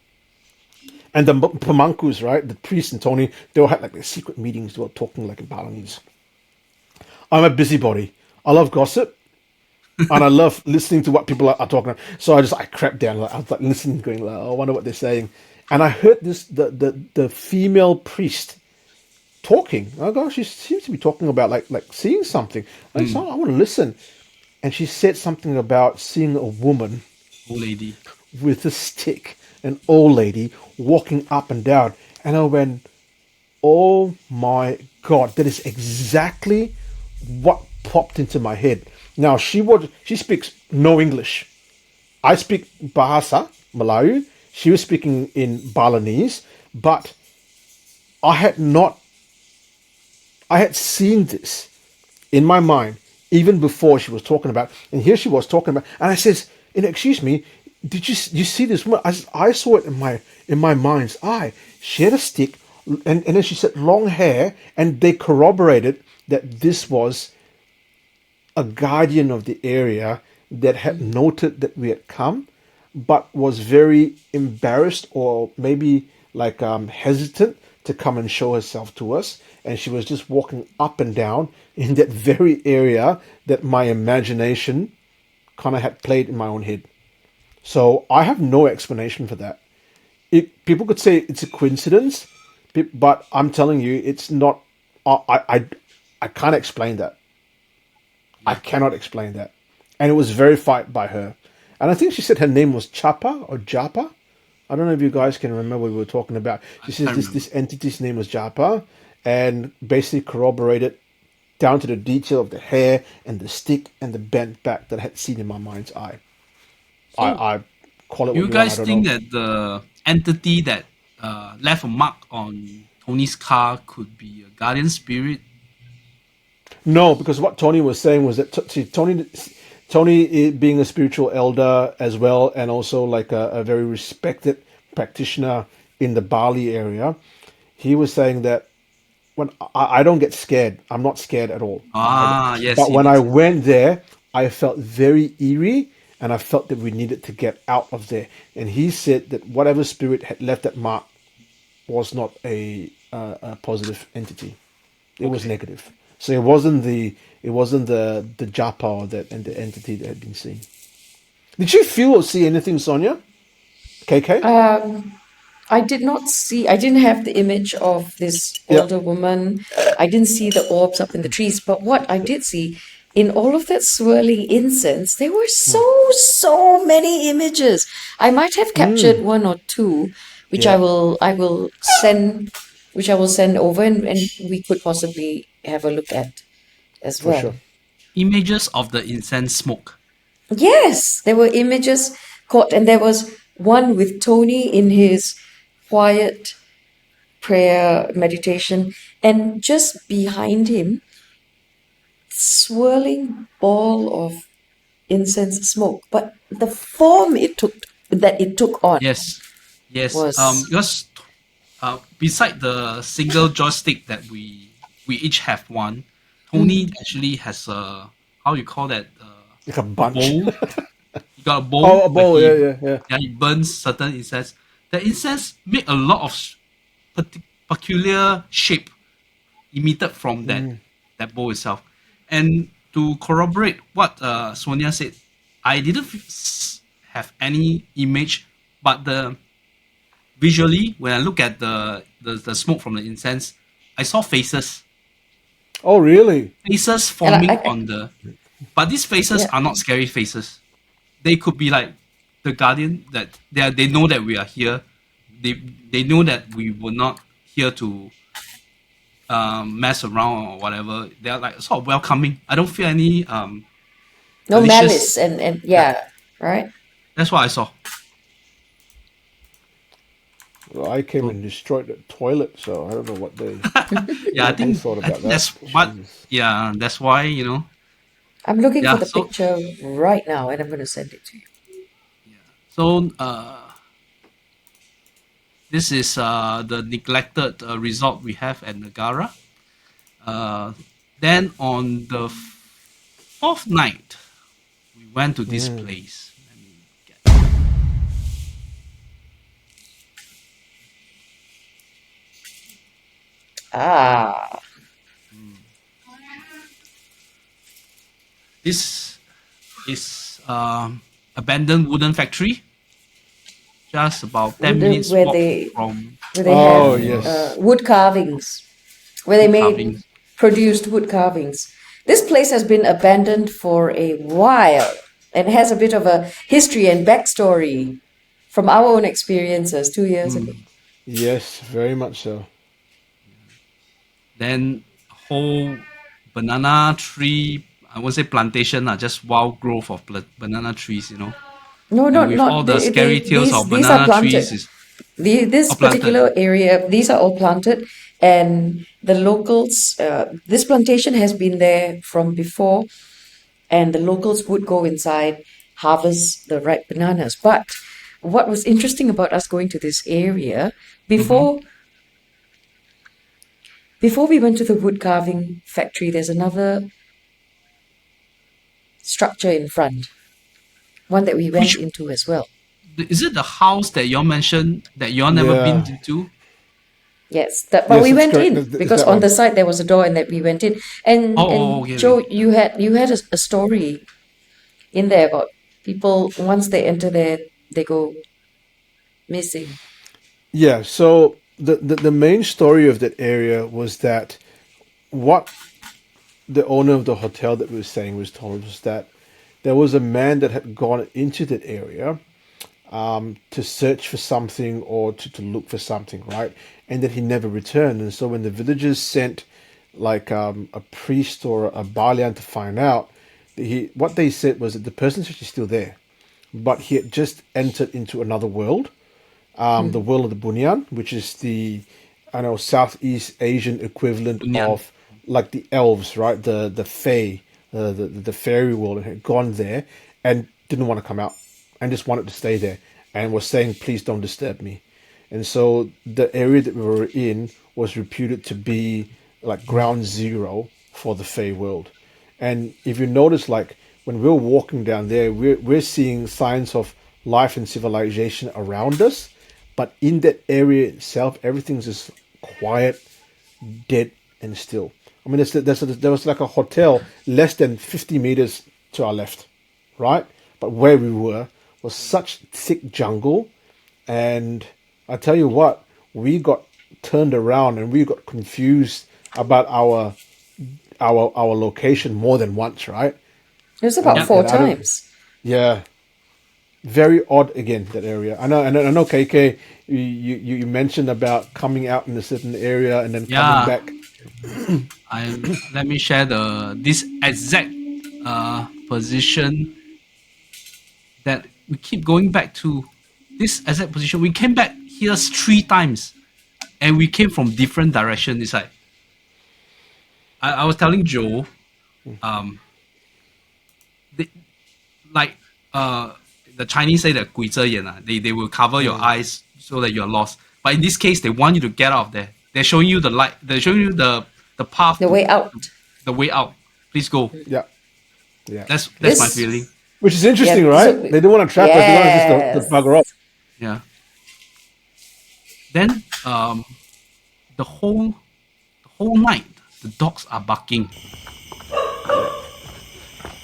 And the Pamankus, right? The priest and Tony, they all had like their secret meetings. They were talking like in Balinese. I'm a busybody. I love gossip. And I love listening to what people are talking about. So I crept down. Like, I was like listening, going, like, oh, I wonder what they're saying. And I heard the female priest talking. Oh gosh, she seems to be talking about like seeing something. I said, Mm. oh, I want to listen. And she said something about seeing a woman Old lady. with a stick, an old lady walking up and down. And I went, oh my God, that is exactly what popped into my head. Now she speaks no English. I speak Bahasa, Melayu. She was speaking in Balinese, but I had not I had seen this in my mind even before she was talking about, and here she was talking about, and I says, excuse me, you see this woman? I saw it in my mind's eye. She had a stick, and then she said long hair, and they corroborated that this was a guardian of the area that had noted that we had come, but was very embarrassed or maybe like hesitant to come and show herself to us. And she was just walking up and down in that very area that my imagination kind of had played in my own head. So I have no explanation for that. People could say it's a coincidence, but I'm telling you, it's not. I can't explain that. I Yeah. cannot explain that. And it was verified by her. And I think she said her name was Chapa or Japa. I don't know if you guys can remember what we were talking about. I She says can't this remember. entity's name was Japa, and basically corroborated down to the detail of the hair and the stick and the bent back that I had seen in my mind's eye. So, I call it do what you you want, I guys don't think know. that the entity that left a mark on Tony's car could be a guardian spirit? No, because what Tony was saying was that see, Tony being a spiritual elder as well, and also like a very respected practitioner in the Bali area, he was saying that when I don't get scared, I'm not scared at all. Ah, yes, But he when did I say that. went there, I felt very eerie, and I felt that we needed to get out of there. And he said that whatever spirit had left that mark was not a positive entity. It was Okay. negative. So it wasn't the japa or that and the entity that had been seen. Did you feel or see anything, Sonia? KK? I did not see, I didn't have the image of this Yeah. older woman. I didn't see the orbs up in the trees. But what I did see in all of that swirling incense, there were so many images. I might have captured one or two, which Yeah, I will send, which I will send over, and we could possibly have a look at as for well. sure. Images of the incense smoke. Yes, there were images caught, and there was one with Tony in his quiet prayer meditation, and just behind him, swirling ball of incense smoke. But the form it took on Yes, yes. was Because beside the single joystick that we each have one, Tony actually has a, how you call that, Like a a bunch. bowl. He got a bowl Oh, a where bowl. Yeah, yeah, yeah. he burns certain incense. The incense make a lot of peculiar shape emitted from that bowl itself. And to corroborate what Sonia said, I didn't have any image, but the visually when I look at the smoke from the incense, I saw faces, Oh, really? faces and forming on the. But these faces yeah. are not scary faces. They could be like the guardian that they know that we are here. They they know that we were not here to mess around or whatever. They are like sort of welcoming. I don't feel any No malicious. malice, and Yeah, yeah, right. that's what I saw. Well, I came So and destroyed the toilet, so I don't know what they yeah, what they thought I about think that. that's what. Jesus. Yeah, that's why I'm looking for Yeah. the picture right now, and I'm going to send it to you. So this is the neglected resort we have at Nagara. Uh, then on the fourth night, we went to this place. Let me get. Ah, This is abandoned wooden factory, just about 10 minutes where walk they from have Oh yes. wood carvings, where they wood made carvings. produced wood carvings. This place has been abandoned for a while and has a bit of a history and backstory from our own experiences 2 years ago. Yes, very much so. Then whole banana tree. I won't say plantation, just wild growth of banana trees. No, And not with all not the scary tales of these are banana planted. trees is This all planted. particular area, these are all planted, and the locals. This plantation has been there from before, and the locals would go inside, harvest the ripe bananas. But what was interesting about us going to this area Mm-hmm. before we went to the wood carving factory, there's another structure in front, one that we went Which into as well. is it the house that y'all mentioned that y'all never been Yeah. into? Yes, but Yes, we that's went correct. in It's because that on the one. side there was a door and that we went in. Oh, And okay, Joe, okay. you had a story in there about people once they enter there they go missing. Yeah, so the main story of that area was that what the owner of the hotel that we were staying was told was that there was a man that had gone into that area to search for something or to look for something, right? And that he never returned. And so when the villagers sent like a priest or a Balian to find out, what they said was that the person's actually still there, but he had just entered into another world, the world of the Bunyan, which is the I know Southeast Asian equivalent Bunyan. of like the elves, right? The Fae, the fairy world, and had gone there and didn't want to come out and just wanted to stay there and was saying, "Please don't disturb me." And so the area that we were in was reputed to be like ground zero for the Fae world. And if you notice, like when we're walking down there, we're seeing signs of life and civilization around us, but in that area itself, everything's just quiet, dead, and still. I mean, there was like a hotel less than 50 meters to our left, right? But where we were was such thick jungle, and I tell you what, we got turned around and we got confused about our location more than once, right? It was about Yeah. four And I don't, times. yeah, very odd again that area. I know, KK. You mentioned about coming out in a certain area and then coming Yeah. back. I Let me share this exact position that we keep going back to. This exact position. We came back here 3 times, and we came from different direction. It's like I was telling Joe, um, they, like uh, the Chinese say that 鬼遮眼 they will cover your eyes so that you're lost. But in this case, they want you to get out of there. They're showing you the light. They're showing you the path The to way out. the way out. Please go. Yeah, yeah. That's my This, feeling. Which is interesting, yeah. right? So They don't want to trap us. They want us just to yes, bugger off. Yeah. Then the whole night the dogs are barking. Yeah.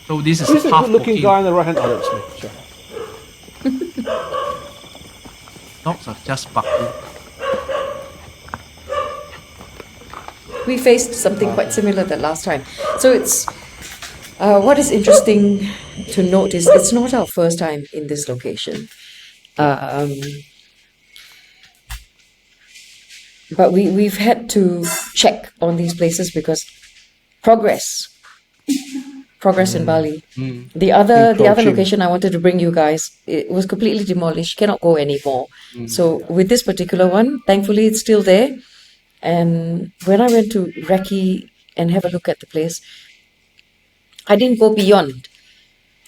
So this is Who's the half good-looking walking. guy on the right hand? Oh, that's me. Sure. Dogs are just barking. we faced something quite similar the last time. So it's what is interesting to note is it's not our first time in this location. Um, but we've had to check on these places because progress progress in Bali. Mm. The other Encroaching. location I wanted to bring you guys, it was completely demolished. Cannot go anymore. So with this particular one, thankfully it's still there. And when I went to Recce and have a look at the place, I didn't go beyond.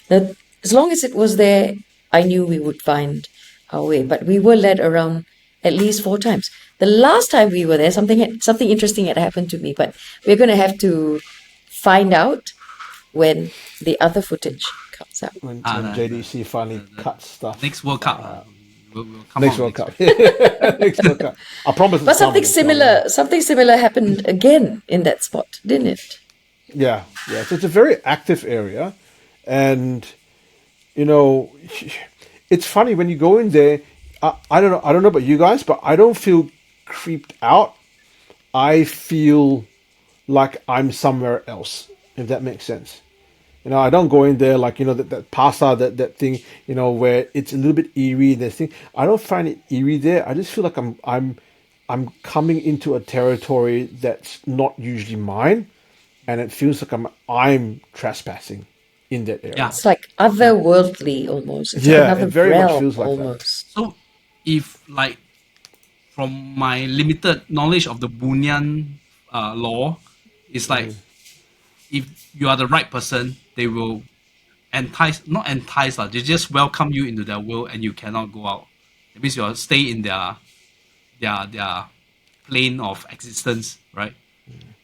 That as long as it was there, I knew we would find our way. But we were led around at least 4 times. The last time we were there, something interesting had happened to me. But we're going to have to find out when the other footage comes out. When Ah, JDC finally the cuts stuff. next World Cup. We'll come Next out World Cup. week. Next World Cup. I promise. But it's coming, something similar happened again in that spot, didn't it? Yeah, yeah. So it's a very active area, and you know, it's funny when you go in there. I don't know about you guys, but I don't feel creeped out. I feel like I'm somewhere else, if that makes sense. You know, I don't go in there like, you know, that Pasar, that thing, you know, where it's a little bit eerie. That thing, I don't find it eerie there. I just feel like I'm coming into a territory that's not usually mine, and it feels like I'm trespassing in that area. Yeah. It's like otherworldly almost. It's Yeah, like another it very much realm feels like that. almost. So, if like from my limited knowledge of the Bunyan law, it's like if you are the right person, they will not entice, they just welcome you into their world and you cannot go out. That means you'll stay in their plane of existence, right?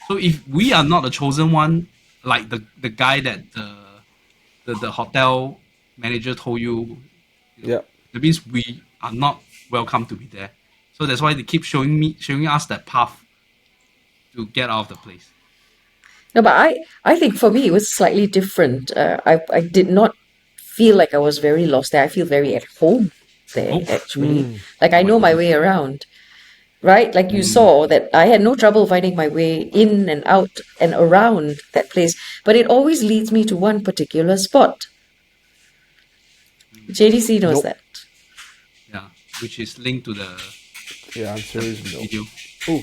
So if we are not the chosen one, like the guy that the hotel manager told you, Yeah. that means we are not welcome to be there. So that's why they keep showing us that path to get out of the place. No, but I think for me it was slightly different. I did not feel like I was very lost there. I feel very at home there, actually. Like I know my way around, right? Like you saw that I had no trouble finding my way in and out and around that place. But it always leads me to one particular spot. JDC knows Nope. that. Yeah, which is linked to the Yeah, answer is no. video. Oh,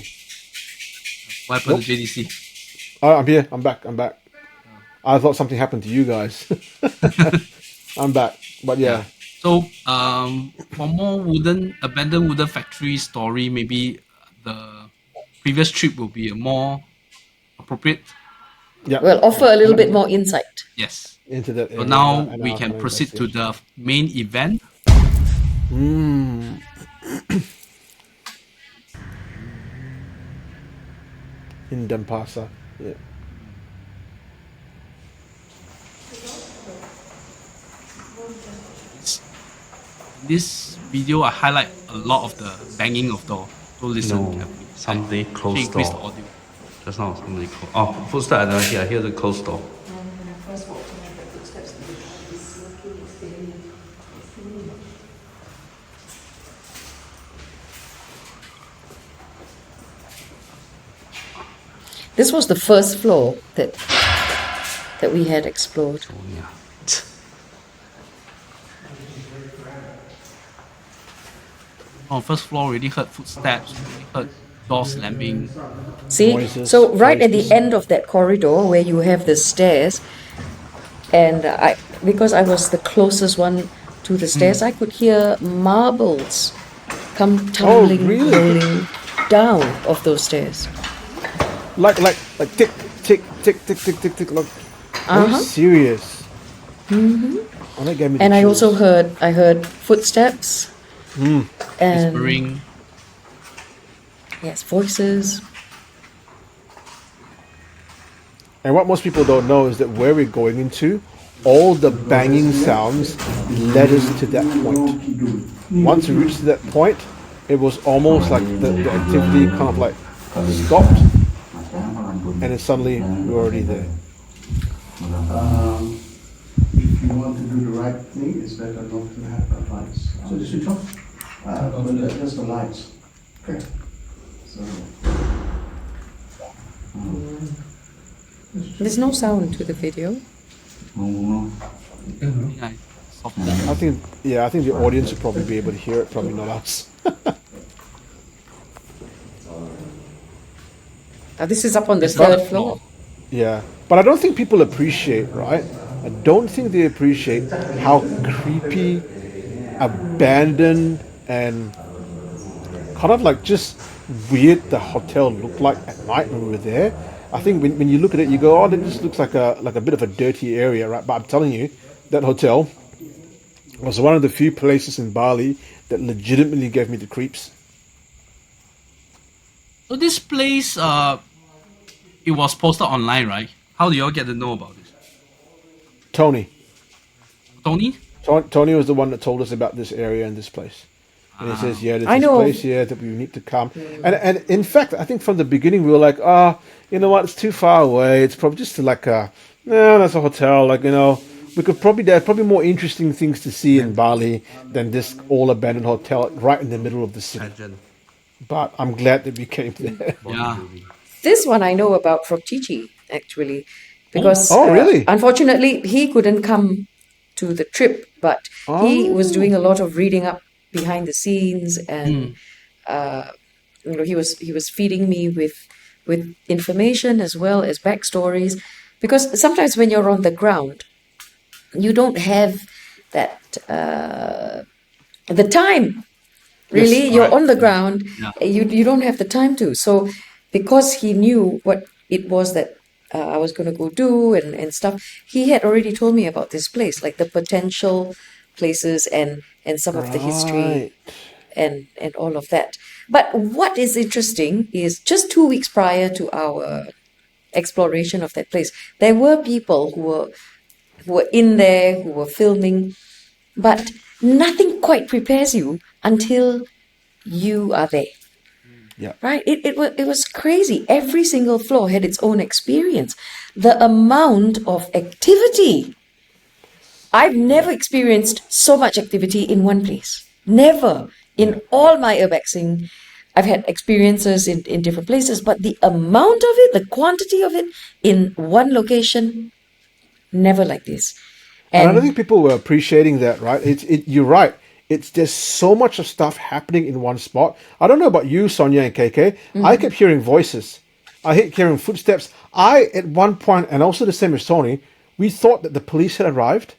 What happened Nope. to JDC? I'm here. I'm back. I thought something happened to you guys. I'm back, but yeah. So, for more abandoned wooden factory story, maybe the previous trip will be a more appropriate. Yeah. Well, offer a little bit more insight. Yes. Into that So area. now and we our can kind of proceed to investigation. the main event. In Denpasar. Yeah. This video I highlight a lot of the banging of door. So listen No, carefully. somebody Actually closed increase the door. audio. Just now somebody closed. Oh, footstep. I don't hear. I hear the closed door. This was the first floor that we had explored. Sonia. On first floor already heard footsteps, already heard door slamming. See, Noises, so right at the voices. end of that corridor where you have the stairs, and because I was the closest one to the stairs, I could hear marbles come tumbling, really? rolling down of those stairs. Like tick, tick, tick, tick, tick, tick, tick. Like, very serious. Oh, that gave me the And I chills. also heard footsteps and Whispering. yes, voices. And what most people don't know is that where we're going into, all the banging sounds led us to that point. Once we reached that point, it was almost like the activity kind of like stopped, and then suddenly we were already there. If you want to do the right thing, it's better not to have the lights. So the switch off? Just the lights. Okay. So. There's no sound to the video. I softened. I think the audience will probably be able to hear it, probably not us. This is up on the It's not a third floor. Yeah, but I don't think people appreciate, right? I don't think they appreciate how creepy, abandoned, and kind of like just weird the hotel looked like at night when we were there. I think when you look at it, you go, "Oh, that just looks like a bit of a dirty area," right? But I'm telling you, that hotel was one of the few places in Bali that legitimately gave me the creeps. So this place, it was posted online, right? How do you all get to know about this? Tony, Tony? Tony was the one that told us about this area and this place. And he says, "Yeah, there's I this know place of, here that we need to come." And in fact, I think from the beginning we were like, "Oh, you know what? It's too far away. It's probably just like a no, that's a hotel. Like we could probably there are probably more interesting things to see in Bali than this all abandoned hotel right in the middle of the city." Pageant, But I'm glad that we came there. Yeah. bodybuilding. this one I know about from Chichi, actually, Oh, because Oh, really? unfortunately he couldn't come to the trip, but he was Oh, doing a lot of reading up behind the scenes, and mm, he was feeding me with information as well as backstories, because sometimes when you're on the ground, you don't have that the time. yes. Really, you're correct. on the ground. Yeah. You don't have the time to. So because he knew what it was that I was going to go do and stuff, he had already told me about this place, like the potential places and some of the history Right. and all of that. But what is interesting is just 2 weeks prior to our exploration of that place, there were people who were in there, who were filming, but nothing quite prepares you until you are there. Yeah. Right? It was crazy. Every single floor had its own experience. The amount of activity. I've never experienced so much activity in one place. Never. In all my urbexing, I've had experiences in different places, but the amount of it, the quantity of it in one location, never like this. And I don't think And people were appreciating that, right? You're right. It's there's so much of stuff happening in one spot. I don't know about you, Sonia and KK. I kept hearing voices. I kept hearing footsteps. I at one point, and also the same as Tony, we thought that the police had arrived.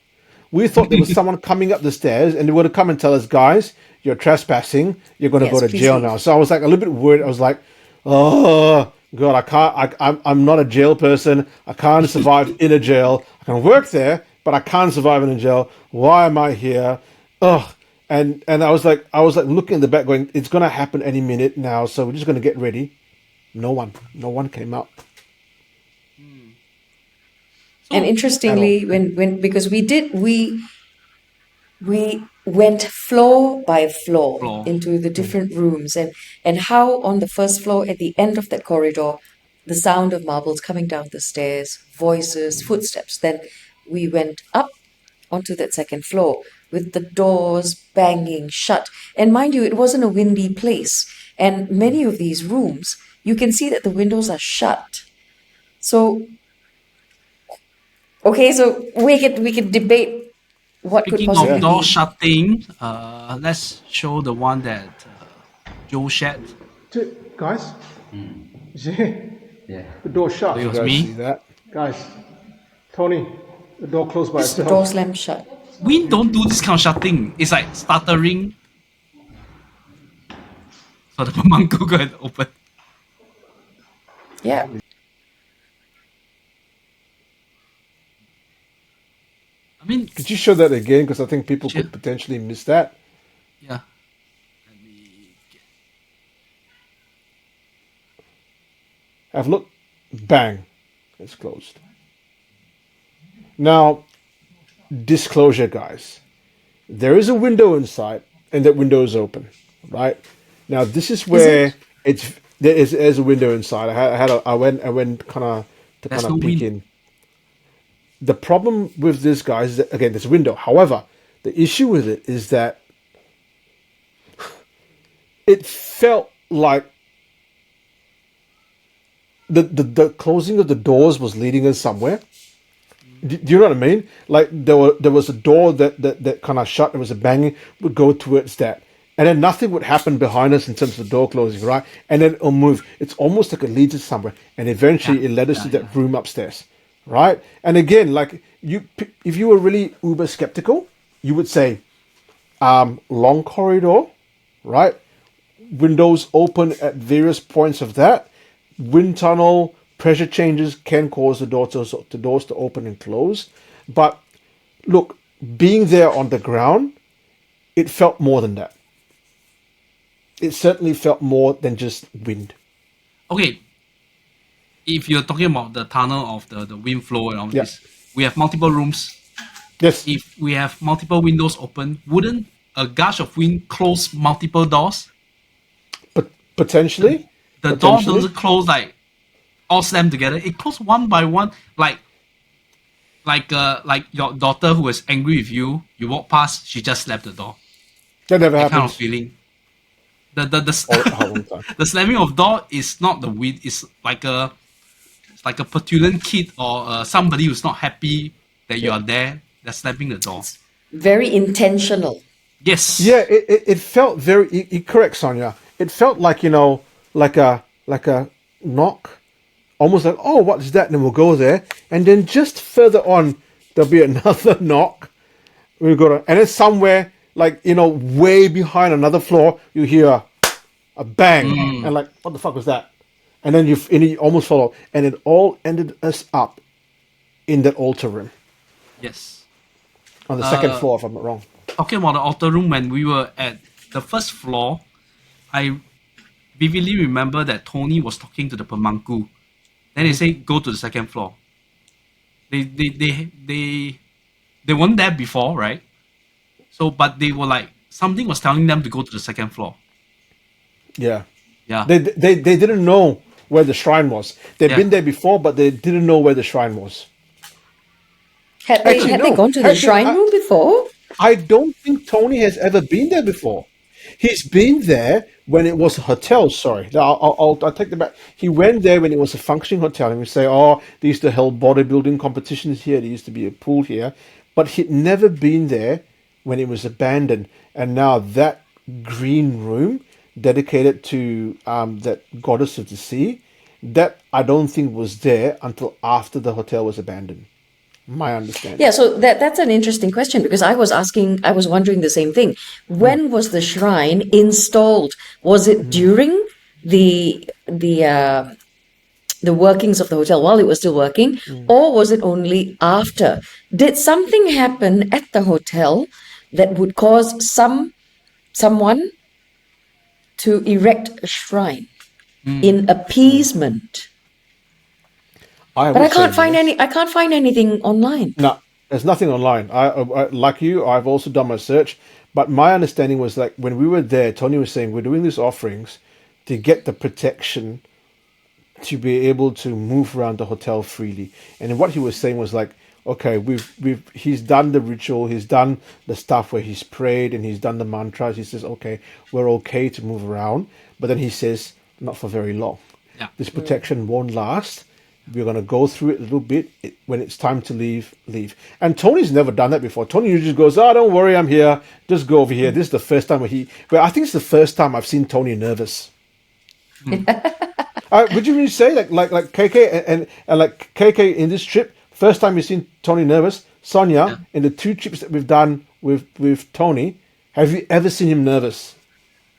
We thought there was someone coming up the stairs, and they would have come and tell us, "Guys, you're trespassing. You're going to go yes, to please jail now." leave. So I was like a little bit worried. I was like, "Oh God, I can't. I'm not a jail person. I can't survive in a jail. I can work there, but I can't survive in a jail. Why am I here? Ugh." And I was like looking in the back, going, "It's going to happen any minute now. So we're just going to get ready." No one came out And So, at all. interestingly, when because we went floor by floor floor. into the different rooms, and how on the first floor at the end of that corridor, the sound of marbles coming down the stairs, voices, footsteps. Then we went up onto that second floor with the doors banging shut. And mind you, it wasn't a windy place, and many of these rooms you can see that the windows are shut. So okay, so we could debate what could Speaking of possibly Yeah. door be. shutting, let's show the one that Joe shared. Guys, see the door So shut. it You was guys see me. that, guys? Tony, the door closed by This door itself. slammed shut. We don't do this kind of shutting. It's like stuttering. So the monk go and open. Yeah. I mean, Could you show that again? Because I think people yeah. could potentially miss that. Yeah. Let me get. Have a look. Bang. It's closed. Now, disclosure, guys. There is a window inside, and that window is open, right? Now, this is Is it? where there's a window inside. I went kind There's no of peek wind. in. The problem with this, guys, is that, again, there's a window. However, the issue with it is that it felt like the closing of the doors was leading us somewhere. Do you know what I mean? Like there was a door that kind of shut. There was a banging. Would go towards that, and then nothing would happen behind us in terms of the door closing, right? And then it'll move. It's almost like it leads us somewhere, and eventually it led us to that room upstairs, right? And again, like if you were really uber skeptical, you would say, long corridor, right? Windows open at various points of that. Wind tunnel, pressure changes can cause the doors to open and close. But look, being there on the ground, it felt more than that. It certainly felt more than just wind. Okay, if you're talking about the tunnel of the wind flow and all Yeah. this, we have multiple rooms. Yes. If we have multiple windows open, wouldn't a gush of wind close multiple doors? But potentially. The door doesn't close like all slammed together. It closes one by one, like your daughter who was angry with you. You walk past, she just slapped the door. That never That kind of happens. feeling. All the time. The slamming of door is not the wind. It's like a petulant kid or somebody who's not happy that you are there. They're slapping the door. Very intentional. Yes. Yeah, it felt very. Correct, Sonia. It felt like, like a knock, almost like, oh, what's that? And then we'll go there, and then just further on there'll be another knock. We'll go to, and it's somewhere like, way behind another floor. You hear a bang, and like, what the fuck was that? And then you almost follow, and it all ended us up in that altar room Yes. on the second floor, if I'm not wrong. Talking about the altar room, when we were at the first floor, I vividly remember that Tony was talking to the Pemangku. Then they say go to the second floor. They weren't there before, right? So, but they were like, something was telling them to go to the second floor. Yeah. Yeah. They didn't know where the shrine was. They'd Yeah. been there before, but they didn't know where the shrine was. Had they, Actually, had they no. gone to the Actually, shrine room before? I don't think Tony has ever been there before. He's been there when it was a hotel. Sorry, I'll take that back. He went there when it was a functioning hotel, and we say, oh, they used to hold bodybuilding competitions here. There used to be a pool here, but he'd never been there when it was abandoned. And now that green room dedicated to that goddess of the sea, that I don't think was there until after the hotel was abandoned. My understanding. Yeah, so that's an interesting question because I was wondering the same thing. When was the shrine installed? Was it during the workings of the hotel while it was still working, or was it only after? Did something happen at the hotel that would cause someone to erect a shrine in appeasement? But I can't find I can't find anything online. No, there's nothing online. I like you, I've also done my search, but my understanding was like when we were there, Tony was saying we're doing these offerings to get the protection to be able to move around the hotel freely. And what he was saying was like, okay, he's done the ritual, he's done the stuff where he's prayed and he's done the mantras. He says, okay, we're okay to move around, but then he says, not for very long. Yeah. This protection won't last. We're going to go through it a little bit. When it's time to leave. And Tony's never done that before. Tony usually goes, oh, don't worry, I'm here. Just go over here. This is the first time I think it's the first time I've seen Tony nervous. Would you really say like KK and like KK in this trip, first time you've seen Tony nervous? Sonia, in the 2 trips that we've done with Tony, have you ever seen him nervous?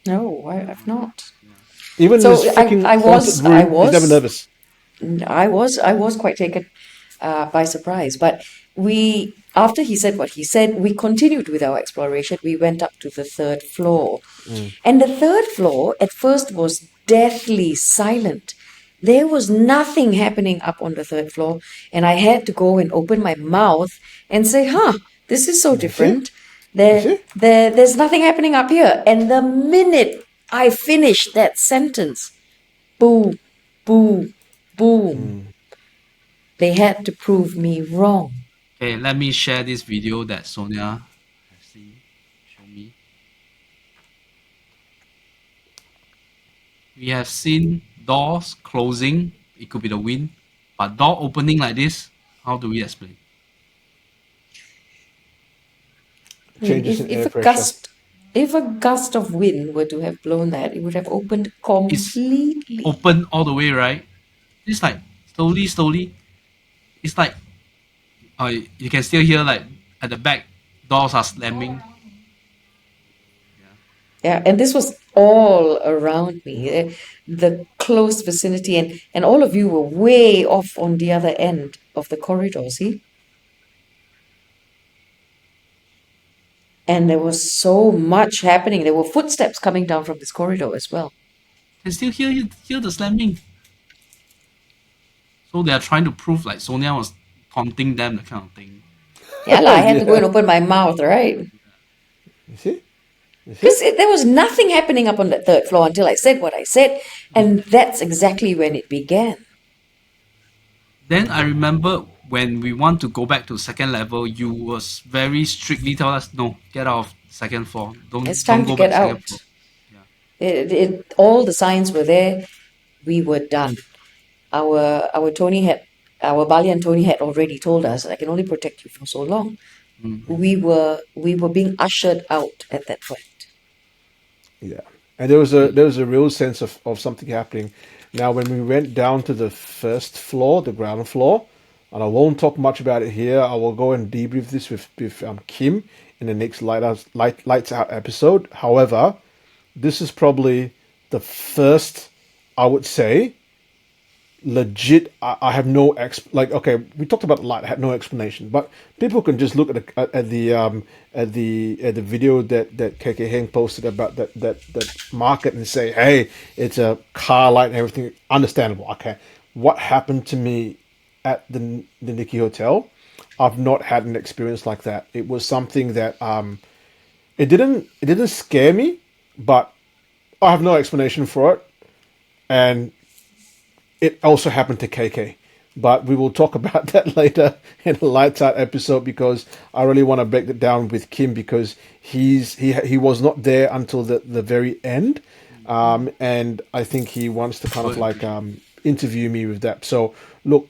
No, I've not. Even So this freaking I was- haunted room, I he's never was- nervous. I was quite taken by surprise. But after he said what he said, we continued with our exploration. We went up to the 3rd floor. And the 3rd floor at first was deathly silent. There was nothing happening up on the 3rd floor. And I had to go and open my mouth and say, this is so different. There's nothing happening up here. And the minute I finished that sentence, boom, boom, boom. They had to prove me wrong. Okay, let me share this video that Sonia has seen. Show me. We have seen doors closing. It could be the wind, but door opening like this. How do we explain? Changes in air If a pressure. gust If a gust of wind were to have blown that, it would have opened It's completely. open all the way, right? It's like slowly, slowly. It's like you can still hear like at the back doors are slamming. Yeah, and this was all around me, the close vicinity, and all of you were way off on the other end of the corridor, see? And there was so much happening. There were footsteps coming down from this corridor as well. Can still hear the slamming. So they are trying to prove like Sonia was taunting them, that kind of thing. Yeah, I had to go Yeah. and open my mouth, right? You see? You see? Because there was nothing happening up on the third floor until I said what I said, and that's exactly when it began. Then I remember when we want to go back to second level, you was very strictly tell us no, get out of second floor. It's Don't time to go back get second out. floor. All the signs were there. We were done. Our Tony had our Bali and Tony had already told us, I can only protect you for so long. We were being ushered out at that point. Yeah, and there was a real sense of something happening. Now, when we went down to the first floor, the ground floor, and I won't talk much about it here. I will go and debrief this with Kim in the next lights out episode. However, this is probably the first, I would say, legit. I have no like. Okay, we talked about light. I had no explanation, but people can just look at the video that KK Heng posted about that market and say, hey, it's a car light and everything. Understandable. Okay, what happened to me at the Nikki Hotel? I've not had an experience like that. It was something that it didn't scare me, but I have no explanation for it, and it also happened to KK, but we will talk about that later in a lights out episode because I really want to break it down with Kim because he was not there until the very end, and I think he wants to kind of like interview me with that. So look,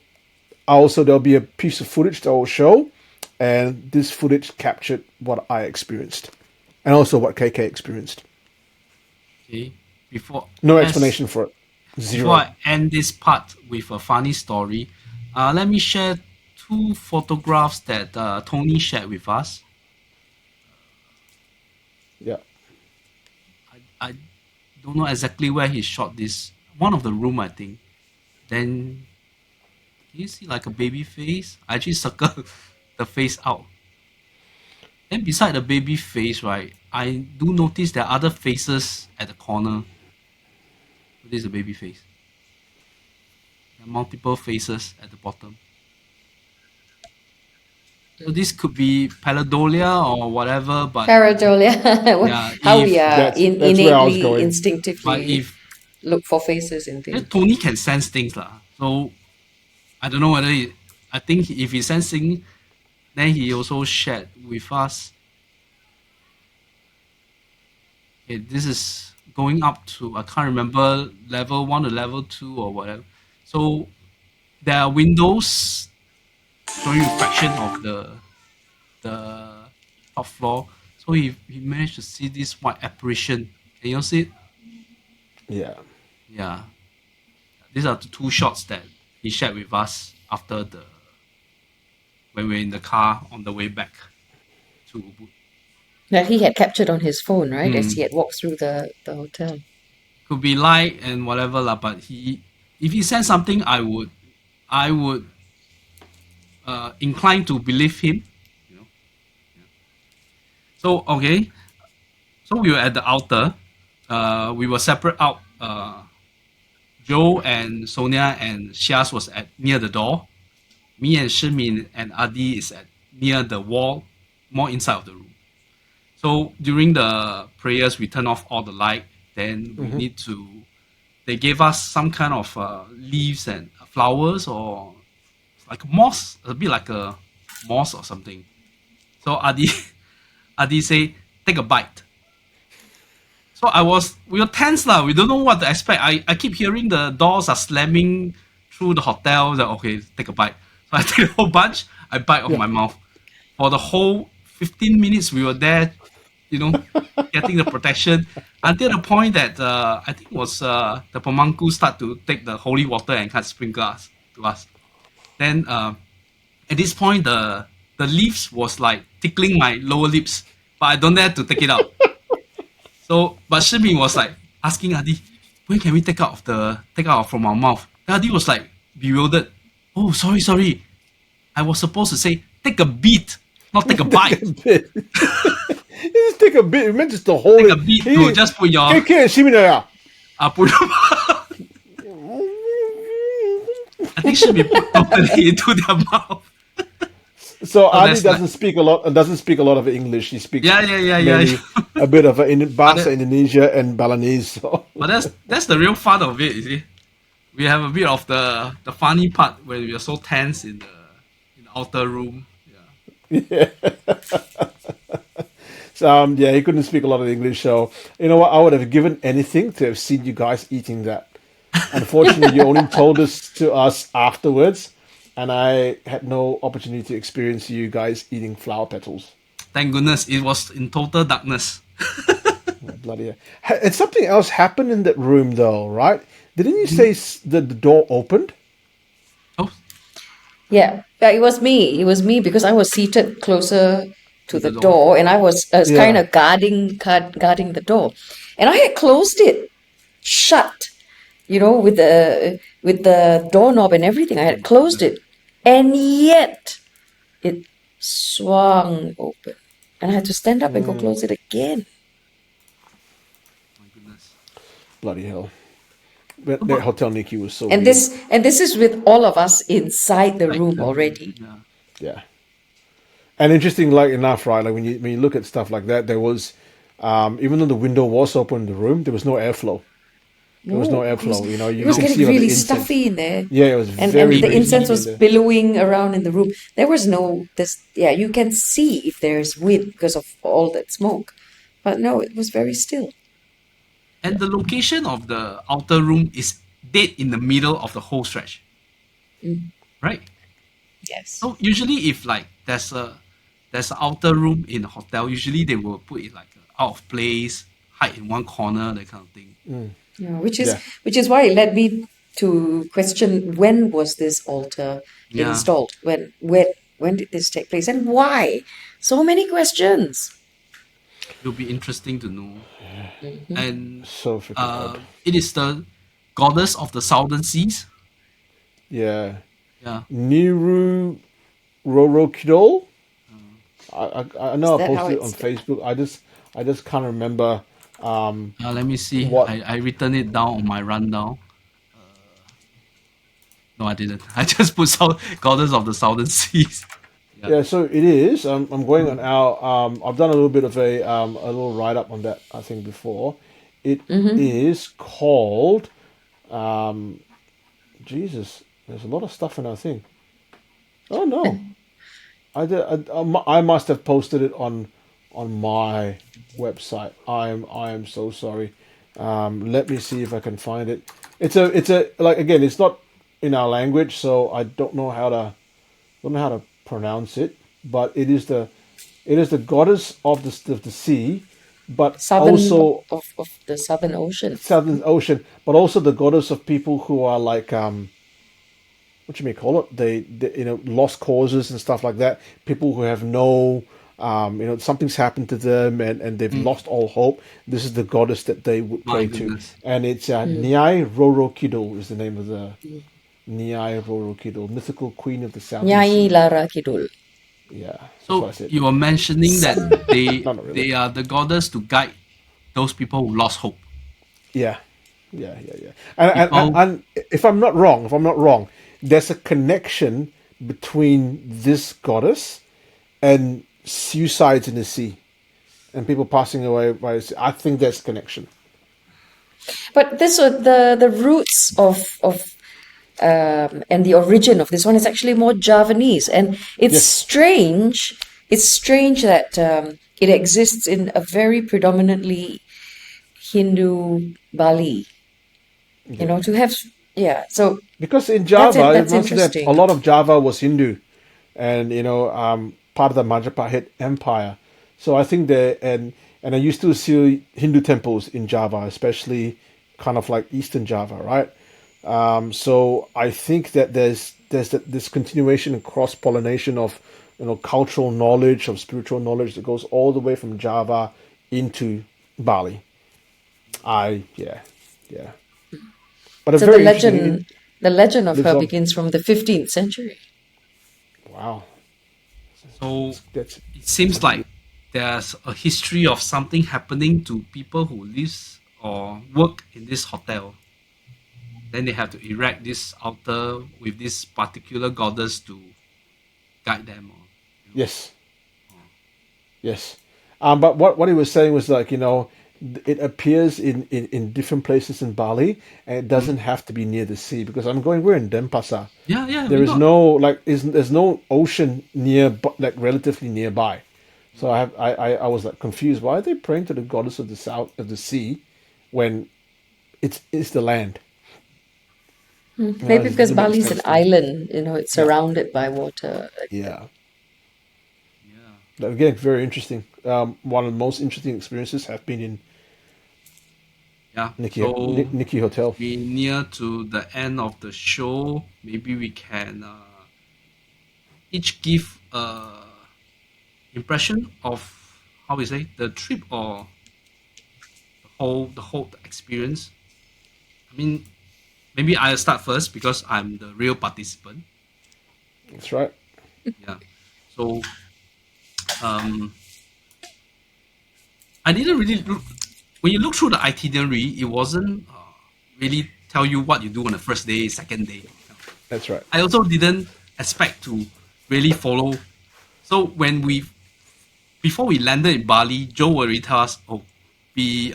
also there'll be a piece of footage that I will show, and this footage captured what I experienced, and also what KK experienced. Okay. Before No let's- explanation for it. Before Zero. I end this part with a funny story, let me share two photographs that Tony shared with us. Yeah. I don't know exactly where he shot this. One of the room, I think. Then, can you see like a baby face? I actually circle the face out. Then beside the baby face, right, I do notice there are other faces at the corner. This is a baby face. There are multiple faces at the bottom. So this could be pareidolia or whatever, but Paradolia, yeah, how if we are That's where I was innately, going. but instinctively if look for faces in things. Tony can sense things lah. So I don't know whether I think if he's sensing, then he also shared with us. Okay, this is going up to I can't remember level 1 or level 2 or whatever. So there are windows showing reflection of the top floor. So he managed to see this white apparition. Can you see it? Yeah. Yeah. These are the two shots that he shared with us after when we were in the car on the way back to Ubud. That he had captured on his phone, right, as he had walked through the hotel. Could be light and whatever lah, but if he said something, I would incline to believe him. You know. Yeah. So okay, so we were at the altar. We were separate out. Joe and Sonia and Shias was at near the door. Me and Shimin and Adi is at near the wall, more inside of the room. So during the prayers, we turn off all the light. Then we need to. They gave us some kind of leaves and flowers or like moss, a bit like a moss or something. So Adi say, take a bite. So we were tense lah. We don't know what to expect. I keep hearing the doors are slamming through the hotel. That okay, take a bite. So I take a whole bunch. I bite off my mouth. For the whole 15 minutes we were there, getting the protection until the point that I think was the Pemangku start to take the holy water and kind of sprinkle us to us. Then at this point, the leaves was like tickling my lower lips, but I don't dare to take it out. So, but Shimi was like asking Adi, when can we take out from our mouth? Then Adi was like bewildered. Oh, sorry. I was supposed to say take a beat, not take a bite. You just take a bit. You meant just to hold Take it. a beat to just put your Okay, put your I think should be put totally into their mouth. So Adi that's doesn't speak a lot. Doesn't speak a lot of English. He speaks Yeah. mainly a bit of Bahasa that- Indonesia and Balinese. So. But that's the real fun of it, you see. We have a bit of the funny part when we are so tense in the outer room. Yeah. So, yeah, he couldn't speak a lot of English. So you know what? I would have given anything to have seen you guys eating that. Unfortunately, you only told us afterwards, and I had no opportunity to experience you guys eating flower petals. Thank goodness it was in total darkness. Bloody hell. And something else happened in that room, though, right? Didn't you say that the door opened? Oh, Yeah, it was me. It was me because I was seated closer to the door. door, and I was Yeah. kind of guarding the door, and I had closed it shut. With the doorknob and everything, I had closed it, and yet it swung open, and I had to stand up and go close it again. my goodness. Bloody hell. That Hotel Nikki was so And weird. this is with all of us inside the room already. Yeah. Yeah. And interesting, like enough, right? Like when you look at stuff like that, there was, even though the window was open in the room, there was no airflow. There was no airflow. It was can getting see all the really incense. stuffy in there. Yeah, it was And very the very incense stuffy was in there. billowing around in the room. There was no this. Yeah, you can see if there's wind because of all that smoke, but no, it was very still. And the location of the outer room is dead in the middle of the whole stretch. Right? Yes. So usually if like there's an outer room in a hotel, usually they will put it like out of place, hide in one corner, that kind of thing. Yeah, Yeah. which is why it led me to question when was this altar Yeah. installed? When did this take place and why? So many questions. It'll be interesting to know. And So freaking odd. it is the goddess of the southern seas. Yeah. Yeah. Niru Rorokidol. I know Is I that how posted it on it's- Facebook. I just can't remember. Let me see. What? I written it down on my rundown. No, I didn't. I just put goddess of the southern seas. Yeah, so it is. I'm going on our. I've done a little bit of a little write up on that. I think before. It is called. Jesus, there's a lot of stuff in our thing. Oh no, I must have posted it on my website. I am so sorry. Let me see if I can find it. It's a like again. It's not in our language, so I don't know how to pronounce it. But it is the goddess of the sea, but Southern also of the Southern Ocean. Southern Ocean, but also the goddess of people who are like what you may call it, they lost causes and stuff like that. People who have no something's happened to them and they've lost all hope. This is the goddess that they would My pray to, goodness. and it's Nyai Rorokidul is the name of the Nyai Rorokidul, mythical queen of the South. Nyai Lara Kidul. Yeah, that's So what I said. you were mentioning that Not really. they are the goddess to guide those people who lost hope. Yeah. And if I'm not wrong, there's a connection between this goddess and suicides in the sea and people passing away by the sea. I think there's a connection. But this the roots of and the origin of this one is actually more Javanese, and it's Yes. strange. It's strange that it exists in a very predominantly Hindu Bali. To have So Because in Java, that's it must have- interesting. a lot of Java was Hindu, and part of the Majapahit Empire. So I think and and then you still see Hindu temples in Java, especially kind of like Eastern Java, right? So I think that this continuation and cross pollination of cultural knowledge, of spiritual knowledge that goes all the way from Java into Bali. Yeah, but a So very interesting. It the legend of lives her on. begins from the 15th century. Wow, So that's it seems like there's a history of something happening to people who live or work in this hotel. Then they have to erect this altar with this particular goddess to guide them. Or, yes, yes. But what he was saying was like, it appears in different places in Bali, and it doesn't have to be near the sea because we're in Denpasar. yeah, yeah, we There is got. no there's no ocean like relatively nearby. So I was like confused. Why are they praying to the goddess of the south of the sea when it's the land? Maybe It because doesn't make Bali's an sense to me. island, it's Yeah, surrounded by water. yeah. Yeah. But again, very interesting. One of the most interesting experiences have been in Yeah. Nikki So Nikki as Hotel. we near to the end of the show, maybe we can each give impression of how we say the trip or the whole experience. I mean, maybe I'll start first because I'm the real participant. That's right. Yeah. So um, I didn't really look when you look through the itinerary. It wasn't really tell you what you do on the first day, second day. That's right. I also didn't expect to really follow. So when we before we landed in Bali, Joe already tell us, "Oh, be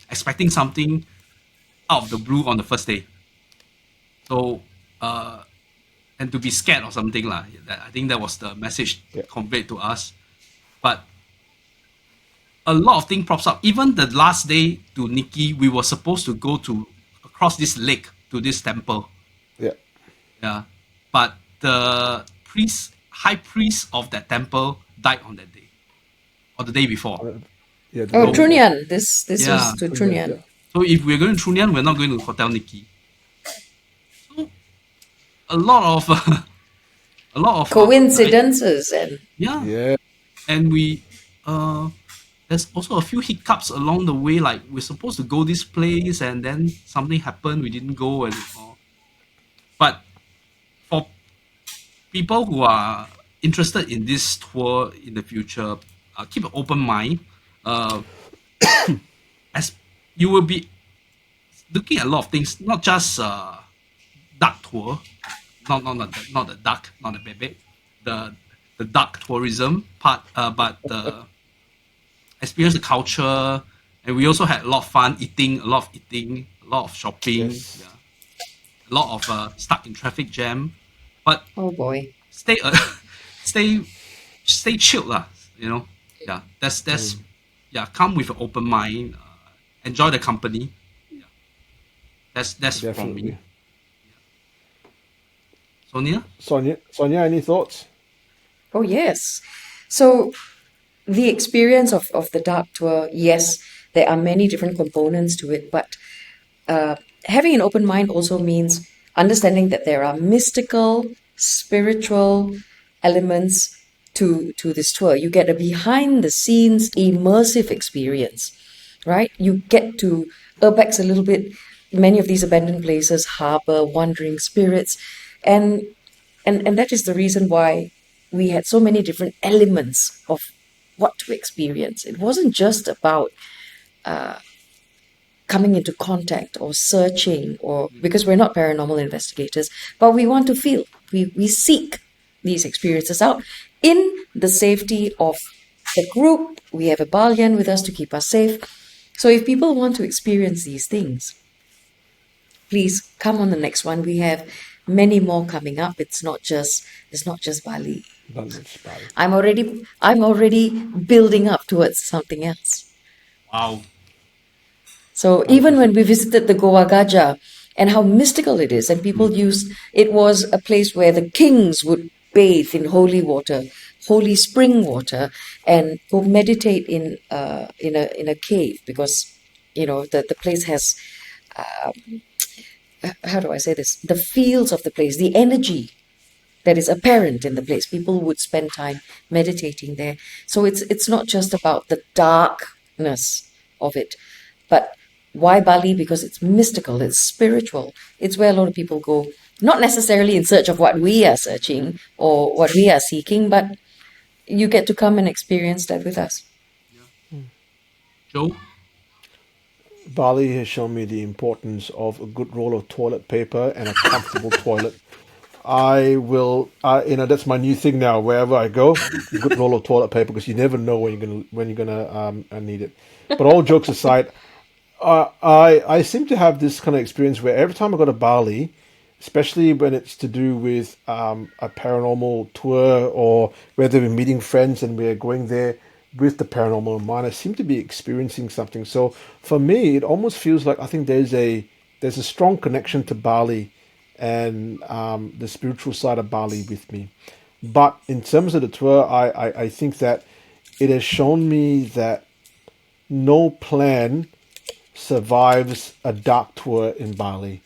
expecting something out of the blue on the first day." So uh, and to be scared or something lah. I think that was the message Yeah. conveyed to us. But a lot of things pops up. Even the last day to Nikki, we were supposed to go to across this lake to this temple. Yeah. Yeah, but the high priest of that temple, died on that day or the day before. Uh, yeah. The Oh, day So before. Trunyan. This yeah, was to Yeah. Trunyan. so if we're going to Trunyan, we're not going to Hotel Nikki. So a lot of a lot of Coincidences and yeah, Yeah. and we there's also a few hiccups along the way. Like we're supposed to go this place, and then something happened. We didn't go, and all. But for people who are interested in this tour in the future, keep an open mind. Uh, as you will be looking at a lot of things, not just duck tour, not the duck, not the baby, the duck tourism part, but the experience the culture, and we also had a lot of fun eating, a lot of shopping, Yes. yeah, a lot of stuck in traffic jam, but oh boy. stay stay stay chilled lah. Yeah, that's yeah. Come with an open mind, enjoy the company. Yeah, that's from me. Definitely. Sonia. Sonia, any thoughts? Oh yes. So the experience of the dark tour, yes, there are many different components to it, but having an open mind also means understanding that there are mystical, spiritual elements to this tour. You get a behind the scenes immersive experience, right? You get to urbex a little bit. Many of these abandoned places harbor wandering spirits, and and that is the reason why we had so many different elements of what to experience. It wasn't just about coming into contact or searching, or because we're not paranormal investigators, but we want to feel, we seek these experiences out in the safety of the group. We have a Balian with us to keep us safe. So if people want to experience these things, please come on the next one. We have many more coming up. It's not just Bali. Bali. I'm already building up towards something else. Wow. So even when we visited the Goa Gajah and how mystical it is, and people used it was a place where the kings would bathe in holy water holy spring water and go meditate in a cave, because the place has, how do I say this, the feels of the place, the energy that is apparent in the place. People would spend time meditating there. So it's not just about the darkness of it, but why Bali? Because it's mystical, it's spiritual. It's where a lot of people go, not necessarily in search of what we are searching or what we are seeking, but you get to come and experience that with us. Joe? Bali has shown me the importance of a good roll of toilet paper and a comfortable toilet. I will, that's my new thing now. Wherever I go, a good roll of toilet paper, because you never know when you're gonna need it. But all jokes aside, I seem to have this kind of experience where every time I go to Bali, especially when it's to do with a paranormal tour, or whether we're meeting friends and we're going there with the paranormal in mind, I seem to be experiencing something. So for me, it almost feels like I think there's a strong connection to Bali and the spiritual side of Bali with me. But in terms of the tour, I think that it has shown me that no plan survives a dark tour in Bali,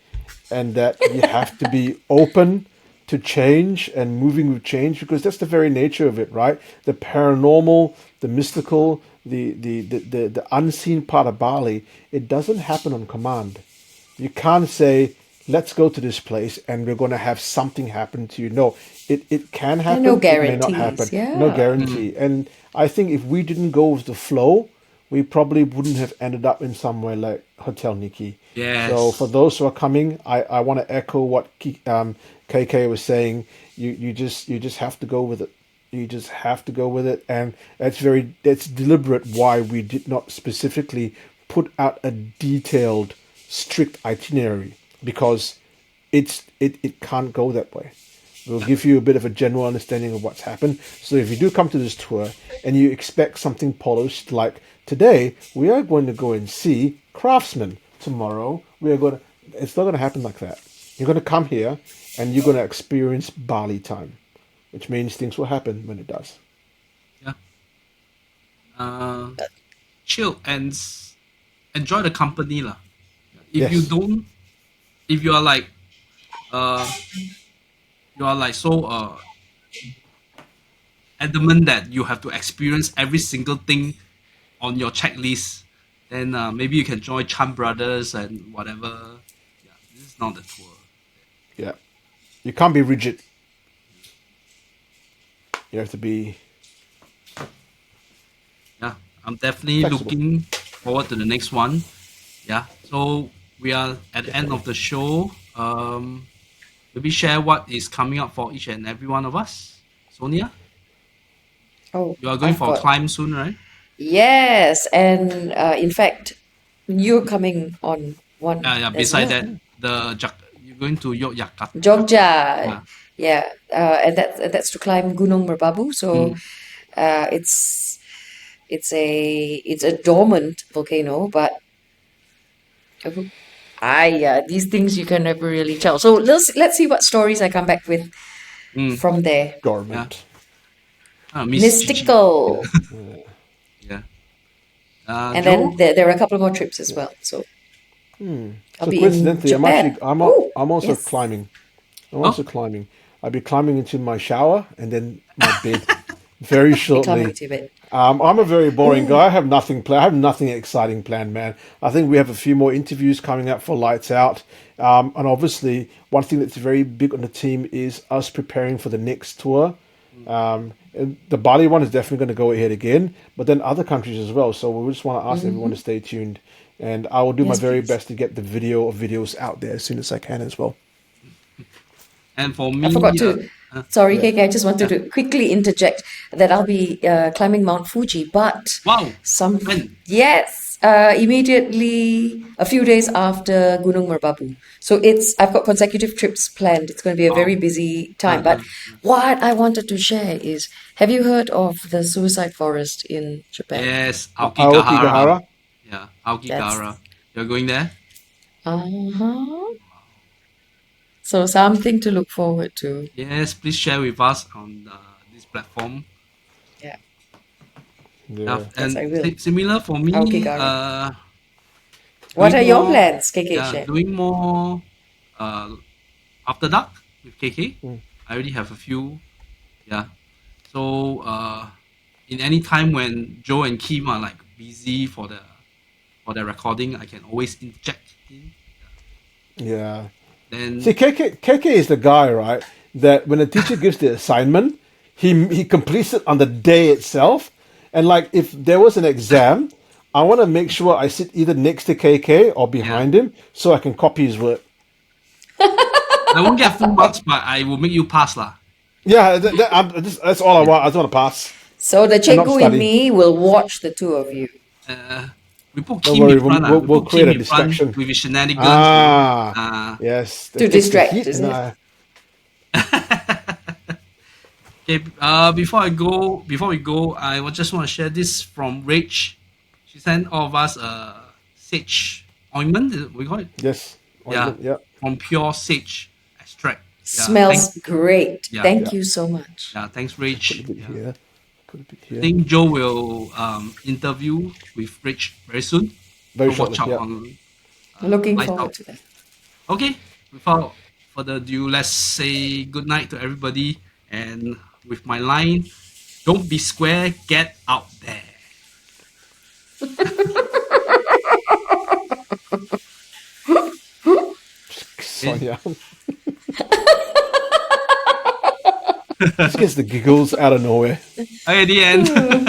and that you have to be open to change and moving with change, because that's the very nature of it, right? The paranormal, the mystical, the unseen part of Bali, it doesn't happen on command. You can't say, let's go to this place and we're going to have something happen to you. No, it can There are no happen, it may not happen. guarantees, No yeah. guarantee. And I think if we didn't go with the flow, we probably wouldn't have ended up in somewhere like Hotel Nikki. So for Yes. those who are coming, I want to echo what KK was saying. You just have to go with it. You just have to go with it, and that's deliberate why we did not specifically put out a detailed, strict itinerary, because it can't go that way. We'll give you a bit of a general understanding of what's happened. So if you do come to this tour and you expect something polished, like today, we are going to go and see craftsmen. Tomorrow, we are going to. It's not going to happen like that. You're going to come here and you're going to experience Bali time, which means things will happen when it does. Yeah. Chill and enjoy the company lah. If you Yes. don't, if you are like, uh, you are like so adamant that you have to experience every single thing on your checklist, then maybe you can join Chan Brothers and whatever. Yeah, this is not the tour. Yeah. You can't be rigid. You have to be Yeah, I'm definitely flexible. looking forward to the next one. Yeah, so we are at the end of the show. Maybe share what is coming up for each and every one of us. Sonia, Oh, you are going I've for a got, climb soon, right? yes, and in fact, you're coming on one Yeah, yeah. as Beside well. that, you're going to Yogyakarta. Jogja, Yeah. yeah, and that's to climb Gunung Merbabu. So Mm. it's a dormant volcano, but these things you can never really tell. So let's see what stories I come back with Mm. from there. Yeah. Dormant. Miss Gigi. Mystical, Yeah. and then Joe. there are a couple more trips as well. So I'll So be in coincidentally, Japan. Oh, I'm also yes. climbing. I'm Oh, also climbing. I'll be climbing into my shower and then my bed very Be climbing shortly. to bed. I'm a very boring Oh, guy. I have nothing I have nothing exciting planned, man. I think we have a few more interviews coming up for Lights Out. And obviously, one thing that's very big on the team is us preparing for the next tour. And the Bali one is definitely going to go ahead again, but then other countries as well. So we just want to ask everyone to stay tuned. And I will do my yes, very please. best to get the video of videos out there as soon as I can as well. and for I forgot me, to. Sorry, Yeah. KK, I just wanted yeah. to quickly interject that I'll be climbing Mount Fuji, but Wow. some When? yes, immediately a few days after Gunung Merbabu. So I've got consecutive trips planned. It's going to be a very Wow. busy Uh, time. But uh, what I wanted to share is, have you heard of the suicide forest in Japan? yes, Aokigahara. Aokigahara. Yeah, That's Aokigahara. You're going there? uh-huh. So something to look forward to. Yes, please share with us on this platform. Yeah, Yeah. Yes, I and will. similar for me. Okay, Gareth. What Doing are your more. plans, KK? Yeah, Share. doing more. Uh, After dark with KK. Mm. I already have a few. Yeah. So in any time when Joe and Kim are like busy for the recording, I can always interject in. Yeah. See, Then KK is the guy, right? That when a teacher gives the assignment, he completes it on the day itself. And like, if there was an exam, I want to make sure I sit either next to KK or yeah, behind him so I can copy his work. I won't get full marks, but I will make you pass lah. Yeah, that's all I Yeah. want. I just want to pass So the and not Cikgu and study. me will watch the two of you. Uh, we put Don't Kim worry, in front. We we'll put create Kim a in front distraction. with his shenanigans. Ah, Uh, yes, To that takes the distract, heat. is And it? okay. Before we go, just want to share this from Rach. She sent all of us a sage ointment. Is it, we call it. yes, Yeah, ointment. Yeah, from pure sage extract. Yeah, Smells great. yeah, Thank yeah. you so much. yeah. Thanks, Put a Rach. bit Yeah, here. Put a bit I here. think Joe will interview with Rach very soon. Very So watch shortly. out Yeah. on Looking Lights forward Out. to that. Okay, without further ado, let's say good night to everybody. And with my line, don't be square, get out there. Sonia. This gets the giggles out of nowhere. Okay, the end.